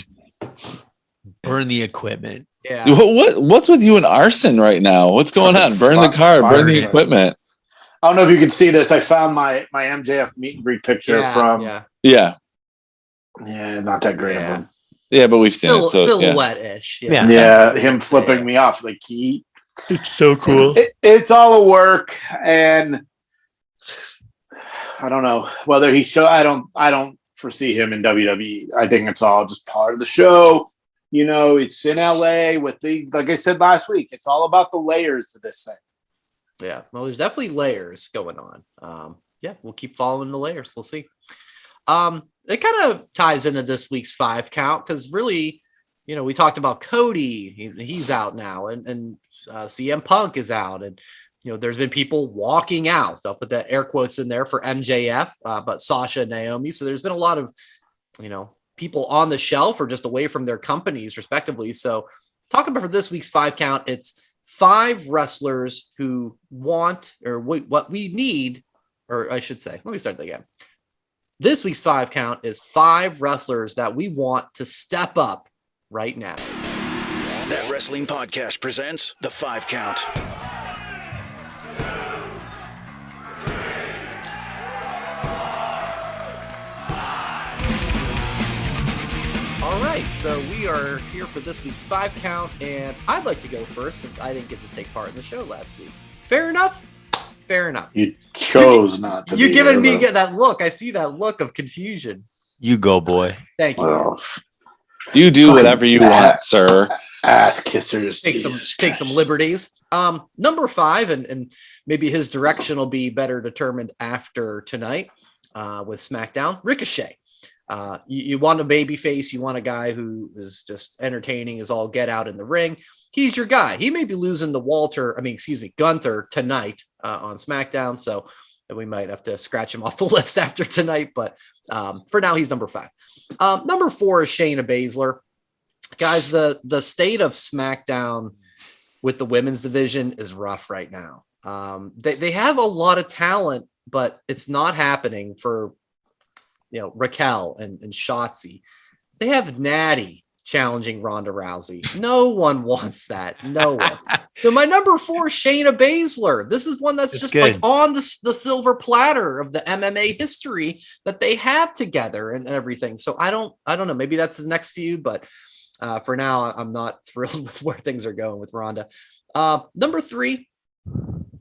Burn the equipment.
Yeah.
What's with you and arson right now? What's going on? Burn the car, burn the equipment.
I don't know if you can see this. I found my MJF meet and greet picture from.
Yeah.
Yeah, not that great of one.
Yeah, but we've seen it. So,
silhouette-ish.
Yeah, him flipping me off. Like
it's so cool.
It's all a work, and I don't know whether he show. I don't foresee him in WWE. I think it's all just part of the show. It's in LA with like I said last week, it's all about the layers of this thing.
Yeah. Well, there's definitely layers going on. We'll keep following the layers. We'll see. It kind of ties into this week's 5 count, because really, we talked about Cody. He's out now, and CM Punk is out, and there's been people walking out. So I'll put that air quotes in there for MJF, but Sasha and Naomi. So there's been a lot of, people on the shelf or just away from their companies, respectively. So talking about for this week's 5 count, it's 5 wrestlers who want, or what we need, or I should say, let me start that again. This week's 5 count is 5 wrestlers that we want to step up right now.
That Wrestling Podcast presents the 5 count.
All right, so we are here for this week's 5 count, and I'd like to go first since I didn't get to take part in the show last week. Fair enough? Fair enough.
You chose not to.
You're giving me that look. I see that look of confusion.
You go, boy.
Thank you.
Well,
you do whatever you want, sir.
Ass kissers.
Take some liberties. Number 5, and maybe his direction will be better determined after tonight with SmackDown. Ricochet. You want a baby face. You want a guy who is just entertaining as all get out in the ring. He's your guy. He may be losing to Gunther tonight on SmackDown. So we might have to scratch him off the list after tonight. But for now, he's number 5. Number 4 is Shayna Basler. Guys, the state of SmackDown with the women's division is rough right now. They have a lot of talent, but it's not happening for Raquel and Shotzi. They have Natty challenging Ronda Rousey. No one wants that. No one. So my number 4, Shayna Basler. This is one that's just good. Like on the silver platter of the MMA history that they have together and everything. So I don't know. Maybe that's the next feud, but for now, I'm not thrilled with where things are going with Ronda. Number 3,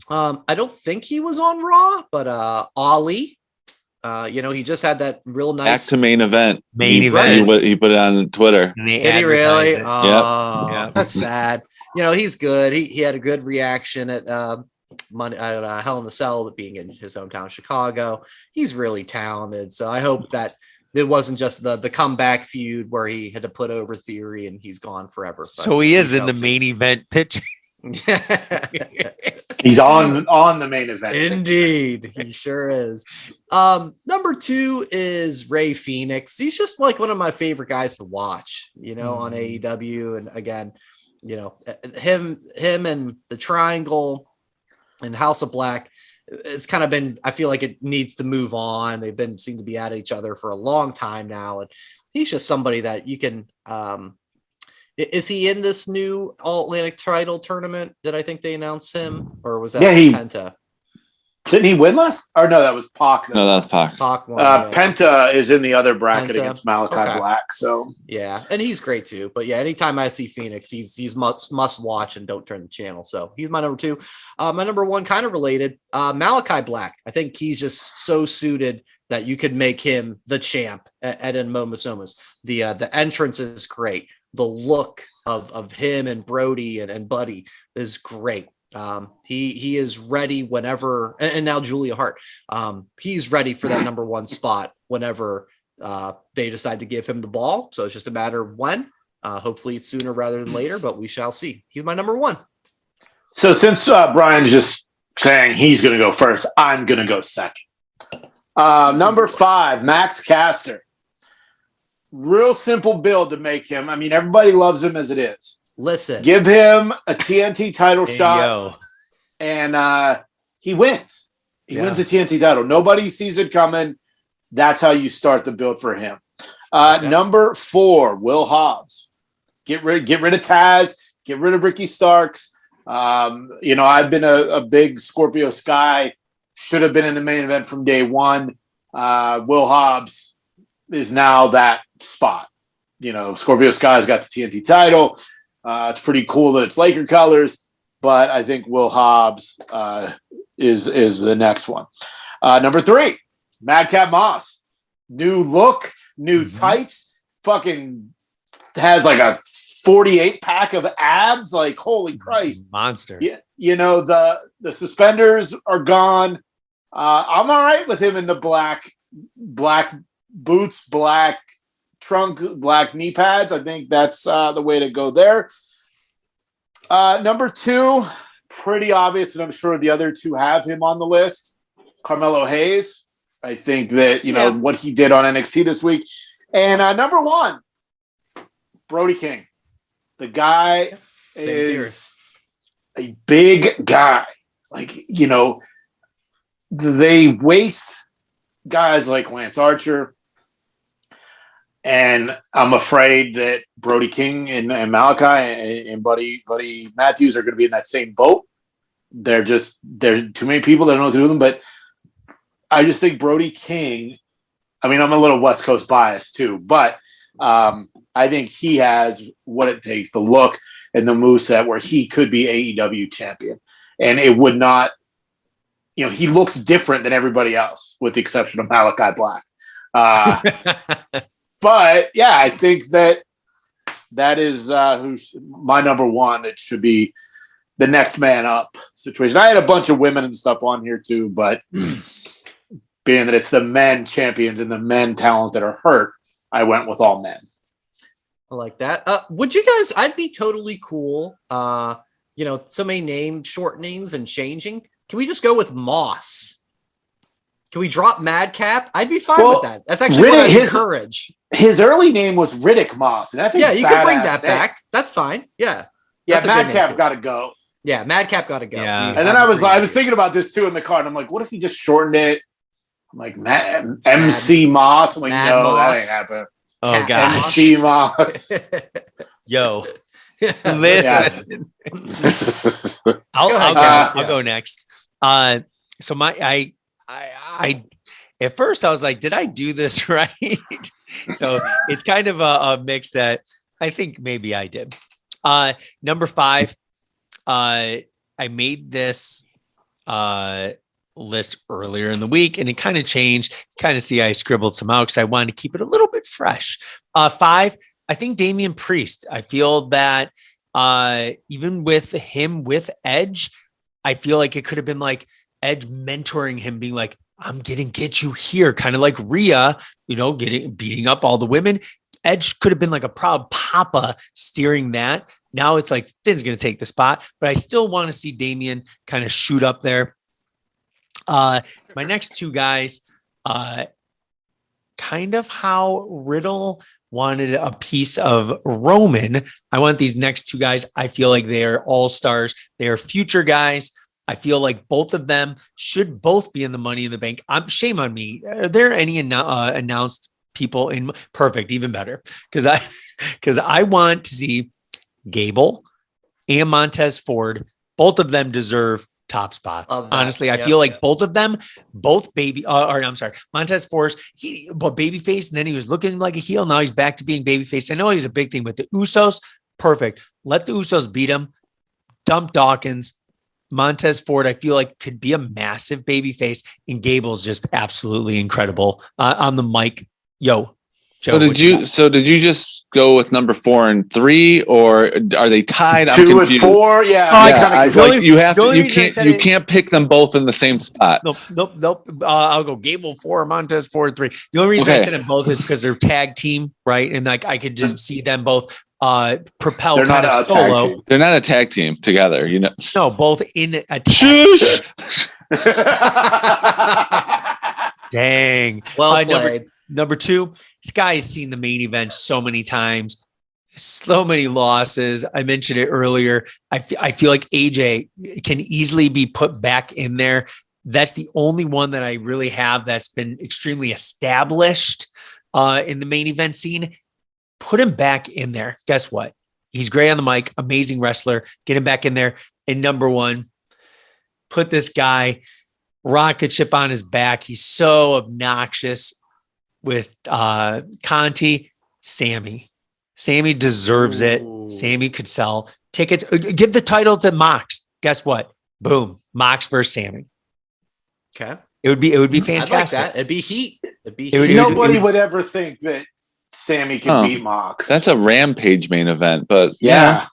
I don't think he was on Raw, but Ollie. He just had that real nice
back to main event.
He
put it on Twitter.
Did he really?
Yep.
That's sad. He's good. He had a good reaction at Hell in the Cell, being in his hometown, Chicago. He's really talented. So I hope that it wasn't just the comeback feud where he had to put over Theory and he's gone forever.
So he is in the main event picture.
He's on the main event.
Indeed, he sure is. Number 2 is Rey Fenix. He's just like one of my favorite guys to watch, on AEW. And again, him and the Triangle and House of Black, it's kind of been, I feel like it needs to move on. They've seem to be at each other for a long time now. And he's just somebody that you can, is he in this new All Atlantic title tournament? Did I think they announced him, or was that Penta?
Didn't he win last? Or no, that was Pac.
No, that was Pac.
Pac won,
Penta is in the other bracket against Malachi Black. So
yeah, and he's great too. But yeah, anytime I see Phoenix, he's must watch and don't turn the channel. So he's my number 2. My number 1, kind of related, Malachi Black. I think he's just so suited that you could make him the champ at a moment's notice. The entrance is great. The look of him and Brody and Buddy is great. He is ready whenever, and now Julia Hart, he's ready for that number 1 spot whenever they decide to give him the ball. So it's just a matter of when. Hopefully it's sooner rather than later, but we shall see. He's my number 1.
So since Brian's just saying he's going to go first, I'm going to go second. Number 5, Max Caster. Real simple build to make him. I mean, everybody loves him as it is.
Listen,
give him a TNT title shot, and he wins. He wins the TNT title. Nobody sees it coming. That's how you start the build for him. Number 4, Will Hobbs. Get rid of Taz. Get rid of Ricky Starks. I've been a big Scorpio Sky. Should have been in the main event from day 1. Will Hobbs is now that spot. Scorpio Sky's got the TNT title. It's pretty cool that it's Laker colors, but I think Will Hobbs is the next one. Number 3, Madcap Moss. New look, new tights, fucking has like a 48 pack of abs. Like, holy Christ.
Monster.
Yeah, the suspenders are gone. I'm all right with him in the black boots, black trunks, black knee pads. I think that's the way to go there. Number 2, pretty obvious, and I'm sure the other 2 have him on the list. Carmelo Hayes. I think that, what he did on NXT this week. And number 1, Brody King. The guy is a big guy. Like, they waste guys like Lance Archer. And I'm afraid that Brody King and Malachi and Buddy Matthews are going to be in that same boat. They're too many people that don't know what to do with them. But I just think Brody King, I mean, I'm a little West Coast biased too, but I think he has what it takes, the look and the moveset where he could be AEW champion. And it would not, he looks different than everybody else, with the exception of Malachi Black. But yeah, I think that is who's my number one. It should be the next man up situation. I had a bunch of women and stuff on here too, but being that it's the men champions and the men talent that are hurt, I went with all men.
I like that. Would you guys? I'd be totally cool. So many name shortenings and changing. Can we just go with Moss? Can we drop Madcap? I'd be fine with that. That's actually what I encourage.
His early name was Riddick Moss, and that's
you can bring that back. That's fine. Yeah.
Madcap got to go.
Yeah, Madcap got to go.
Yeah. And then I was thinking about this too in the car, and I'm like, what if he just shortened it? I'm like, MC Moss. I'm like, no, Moss. That ain't happening.
Oh God,
MC Moss.
Yo, listen. I'll go next. So I at first I was like, did I do this right? So it's kind of a mix that I think maybe I did. Number 5, I made this list earlier in the week and it kind of changed. Kind of see I scribbled some out because I wanted to keep it a little bit fresh. 5, I think Damien Priest. I feel that even with him with Edge, I feel like it could have been like Edge mentoring him, being like, I'm gonna get you here, kind of like Rhea, beating up all the women. Edge could have been like a proud papa steering that. Now it's like Finn's gonna take the spot, but I still want to see Damien kind of shoot up there. My next 2 guys, kind of how Riddle wanted a piece of Roman. I want these next 2 guys. I feel like they're all-stars. They are future guys. I feel like both of them should both be in the Money in the Bank. Shame on me. Are there any announced people in? Perfect, even better. Because I want to see Gable and Montez Ford. Both of them deserve top spots. Honestly, I feel like both of them, Montez Ford, but babyface, and then he was looking like a heel. Now he's back to being babyface. I know he was a big thing with the Usos. Perfect. Let the Usos beat him. Dump Dawkins. Montez Ford, I feel like could be a massive babyface, and Gable's just absolutely incredible on the mic. Yo, Joe,
so did you just go with number 4 and 3, or are they tied?
2 and 4? Yeah.
You can't pick them both in the same spot.
Nope. I'll go Gable 4, Montez 4, 3. The only reason I said it both is because they're tag team, right? And like I could just see them both propel
they're
kind of solo.
They're not a tag team together,
No, both in a tag. Dang.
Well played.
Number 2, this guy has seen the main event so many times, so many losses. I mentioned it earlier. I feel like AJ can easily be put back in there. That's the only one that I really have that's been extremely established in the main event scene. Put him back in there. Guess what? He's great on the mic, amazing wrestler. Get him back in there. And number 1, put this guy, rocket ship on his back. He's so obnoxious with Conti. Sammy deserves it. Sammy could sell tickets. Give the title to Mox. Guess what? Boom. Mox versus Sammy.
Okay.
It would be fantastic.
I'd like that. It'd be heat.
Nobody would ever think that Sammy can beat Mox.
That's a Rampage main event, but
yeah.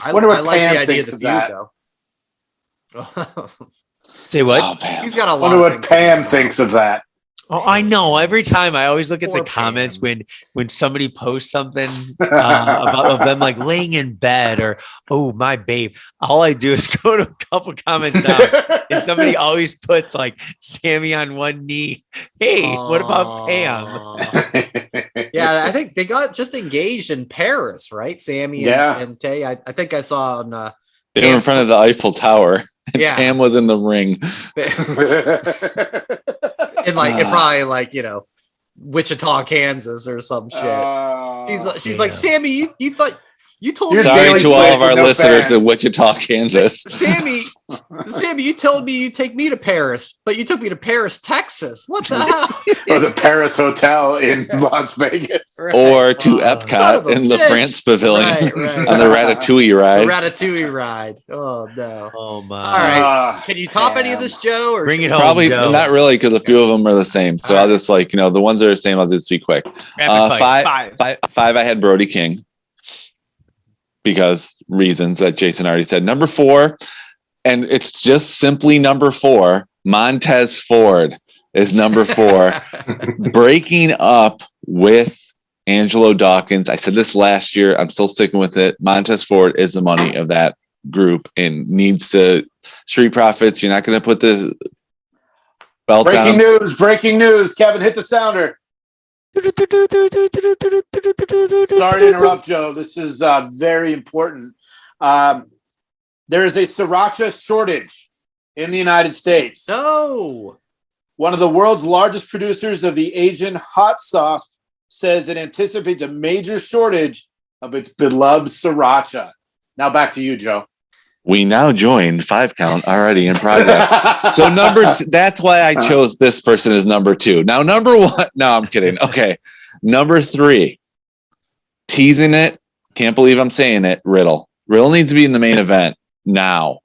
I like the idea of the feud, though.
Say what?
Oh,
he's got a lot.
I wonder what Pam thinks of that.
Oh, I know. Every time I always look at the comments when somebody posts something about them like laying in bed or, oh, my babe. All I do is go to a couple comments down and somebody always puts like Sammy on one knee. Hey, what about Pam?
Yeah, I think they got just engaged in Paris, right? Sammy and Tay. I think I saw on
they were in front of the Eiffel Tower. And Pam was in the ring.
In probably Wichita, Kansas or some shit. She's like, Sammy, you thought You told me.
Sorry to all of our
no
listeners
fans.
in Wichita, Kansas.
Sammy, you told me you'd take me to Paris, but you took me to Paris, Texas. What the hell?
Or the Paris Hotel in Las Vegas.
Right.
Or to
Son of
Epcot
a
in the
bitch.
France Pavilion
Right.
on the Ratatouille ride.
The Ratatouille ride. Oh no.
Oh my!
All right. Can you top any of this, Joe? Or
Bring
should
it
we-
home.
Probably
Joe.
not really, because a few of them are the same. So
All
I'll
right.
just the ones that are the same, I'll just be quick.
Rapid fire.
Five, I had Brody King, because reasons that Jason already said. Number 4, and it's just simply number 4, Montez Ford is number 4. Breaking up with Angelo Dawkins. I said this last year. I'm still sticking with it. Montez Ford is the money of that group and needs to Street Profits. You're not going to put the belt on
Breaking
him.
news. Kevin, hit the sounder. Sorry to interrupt, Joe. This is very important. There is a sriracha shortage in the United States.
No.
One of the world's largest producers of the Asian hot sauce says it anticipates a major shortage of its beloved sriracha. Now back to you, Joe.
We now join 5 count already in progress. So that's why I chose this person as number 2. Now, number 1, no, I'm kidding. Okay. Number 3, teasing it. Can't believe I'm saying it. Riddle needs to be in the main event now.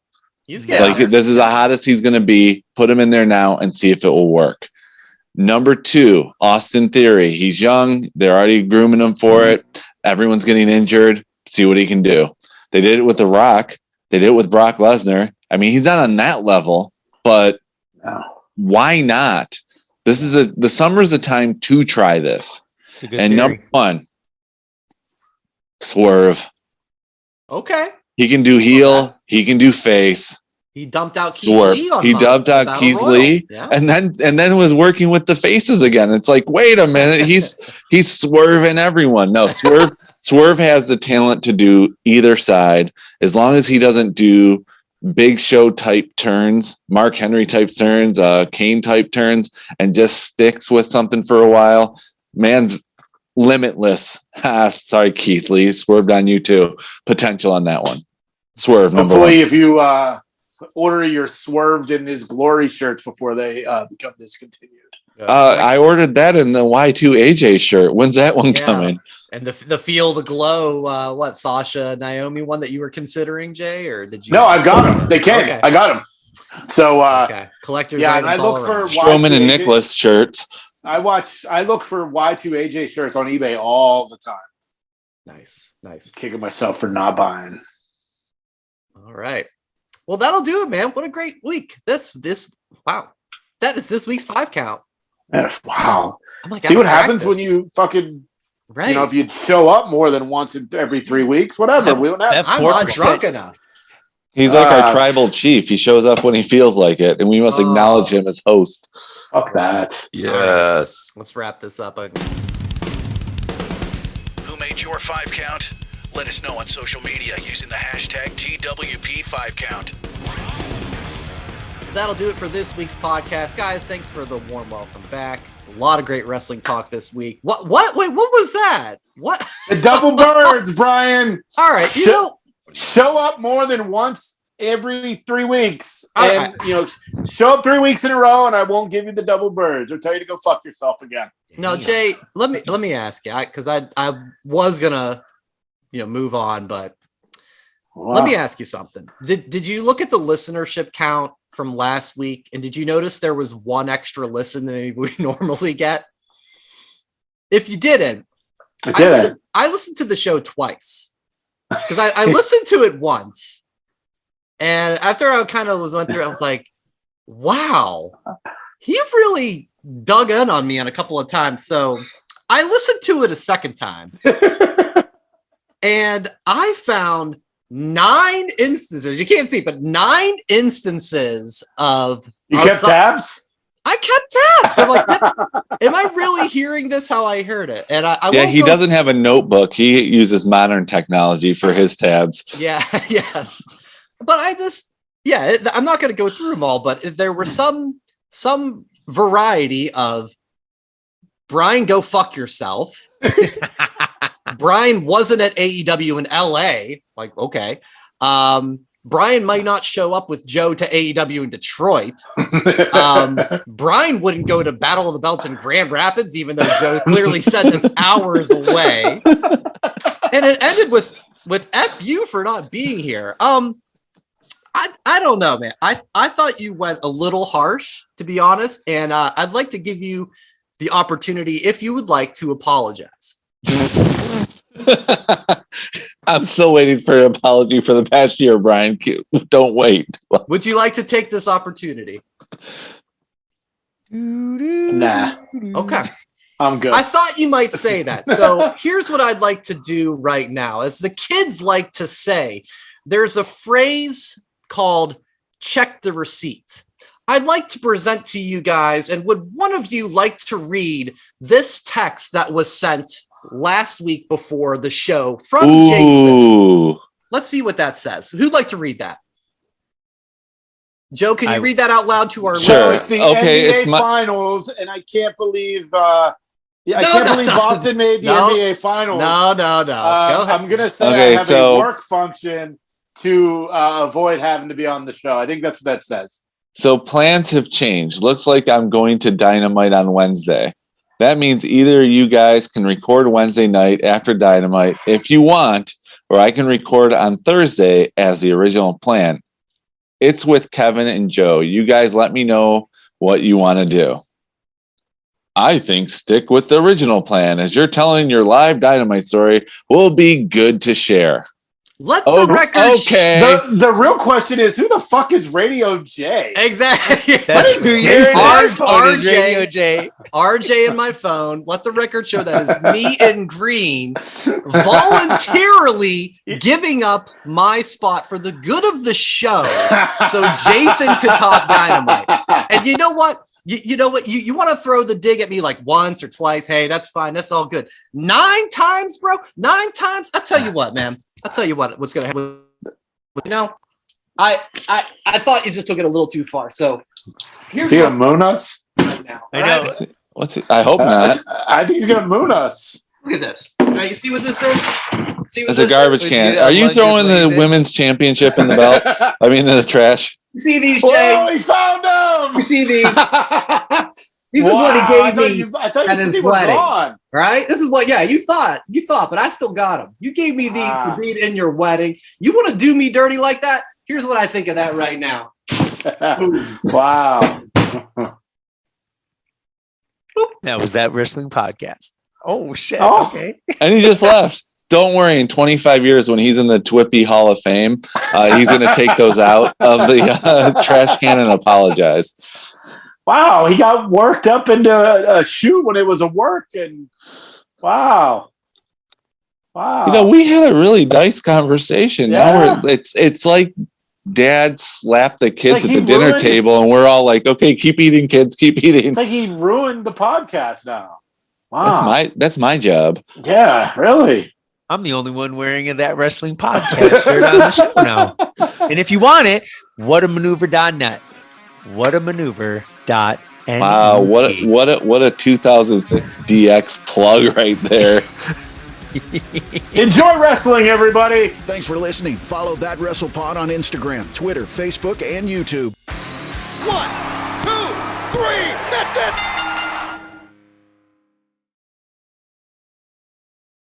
He's getting
This is the hottest he's going to be. Put him in there now and see if it will work. Number 2, Austin Theory. He's young. They're already grooming him for it. Everyone's getting injured. See what he can do. They did it with The Rock. They did it with Brock Lesnar. I mean, he's not on that level, but why not? This is the summer's the time to try this. And
theory.
number 1, Swerve.
Okay.
He can do heel. He can do face.
He dumped out Keith
Swerve.
Lee on
He
Monday
dumped
for
out
Battle
Keith
Royal.
Lee,
Yeah.
and then was working with the faces again. It's like, wait a minute, he's swerving everyone. No, Swerve has the talent to do either side, as long as he doesn't do Big Show type turns, Mark Henry type turns, Kane type turns, and just sticks with something for a while. Man's limitless. Sorry, Keith Lee, swerved on you too. Potential on that one. Swerve number 1.
Hopefully, if you order your Swerved in his glory shirts before they become discontinued.
I ordered that in the Y2 AJ shirt. When's that one coming?
And the Feel the Glow, Sasha Naomi one that you were considering, Jay, or did you?
No, I've got them. They came.
Okay.
I got them. So
collectors.
yeah, and I
items
look
all
for
around.
Strowman and
Y2
Nicholas shirts.
I look for Y2 AJ shirts on eBay all the time.
Nice.
Kicking myself for not buying.
All right. Well, that'll do it, man. What a great week. Wow. That is this week's 5 count.
Yeah, wow.
I'm like,
See
out
what
of
happens when
practice.
you fucking,
Right.
if you show up more than once in every 3 weeks, whatever. We don't have.
I'm
4%.
not drunk enough.
He's like our tribal chief. He shows up when he feels like it, and we must acknowledge him as host.
Fuck that.
Yes.
Let's wrap this up.
Who made your 5 count? Let us know on social media using the hashtag TWP5count.
So that'll do it for this week's podcast. Guys, thanks for the warm welcome back. A lot of great wrestling talk this week. What? Wait, what was that? What?
The double birds, Brian.
All right.
Show up more than once every 3 weeks.
All
And, show up 3 weeks in a row and I won't give you the double birds or tell you to go fuck yourself again.
No, Jay, let me ask you, because I was gonna move on, but let me ask you something. Did you look at the listenership count from last week, and did you notice there was one extra listen than we normally get? If you didn't, I listened to the show twice, because I listened to it once, and after I kind of went through it, I was like, wow, you've really dug in on me on a couple of times. So I listened to it a second time. And I found 9 instances. You can't see, but 9 instances of.
You kept tabs?
I kept tabs. I'm like, am I really hearing this how I heard it? And
he doesn't have a notebook. He uses modern technology for his tabs.
Yeah, yes. But I'm not going to go through them all. But if there were some variety of Brian, go fuck yourself. Brian wasn't at AEW in LA. Like, okay. Brian might not show up with Joe to AEW in Detroit. Brian wouldn't go to Battle of the Belts in Grand Rapids, even though Joe clearly said that's hours away. And it ended with F you for not being here. I don't know, man. I thought you went a little harsh, to be honest, and I'd like to give you the opportunity, if you would like, to apologize.
I'm still waiting for an apology for the past year, Brian. Don't wait.
Would you like to take this opportunity?
Nah.
Okay.
I'm good.
I thought you might say that. So here's what I'd like to do right now. As the kids like to say, there's a phrase called check the receipts. I'd like to present to you guys, and would one of you like to read this text that was sent last week before the show from Jason? Let's see what that says. Who'd like to read that? Joe, can you read that out loud to our listeners?
It's the NBA Finals, and I can't believe believe Boston made the NBA Finals.
No. Go ahead.
I'm going to say I have a work function to avoid having to be on the show. I think that's what that says.
So plans have changed. Looks like I'm going to Dynamite on Wednesday. That means either you guys can record Wednesday night after Dynamite if you want, or I can record on Thursday as the original plan. It's with Kevin and Joe. You guys let me know what you want to do. I think stick with the original plan, as you're telling your live Dynamite story will be good to share.
Let the record.
Okay.
The real question is, who the fuck is Radio J?
Exactly.
That's who you're Radio J.
RJ in my phone. Let the record show that is me in green, voluntarily giving up my spot for the good of the show, so Jason could talk Dynamite. And you know what? You know what? You want to throw the dig at me like once or twice? Hey, that's fine. That's all good. 9 times, bro. 9 times. I tell you what, man. I'll tell you what's going to happen. You know, I thought you just took it a little too far. So here's
going to moon us
right now.
I know.
Right?
What's it? I hope not.
I think he's going to moon us.
Look at this. Now, you see what this is? See what
it's a garbage can. Are you throwing the women's championship in the belt? I mean, in the trash.
You see these, Jay?
Whoa, he found them!
You see these? This is what he gave me at his wedding, right? This is what, you thought, but I still got them. You gave me these to read in your wedding. You want to do me dirty like that? Here's what I think of that right now.
Wow.
That was That Wrestling Podcast. Oh, shit.
Oh.
Okay.
And he just left. Don't worry, in 25 years, when he's in the Twippy Hall of Fame, he's going to take those out of the trash can and apologize.
Wow, he got worked up into a shoot when it was a work, and wow.
You know, we had a really nice conversation.
Yeah.
Now it's like Dad slapped the kids
like
at the dinner table, and we're all like, "Okay, keep eating, kids, keep eating."
It's like he ruined the podcast now. Wow,
that's my job.
Yeah, really.
I'm the only one wearing a That Wrestling Podcast shirt on the show now. And if you want it, whatamaneuver.net. Whatamaneuver.net.
Wow, what a 2006 DX plug right there.
Enjoy wrestling, everybody.
Thanks for listening. Follow That WrestlePod on Instagram, Twitter, Facebook, and YouTube.
1, 2, 3, that's it.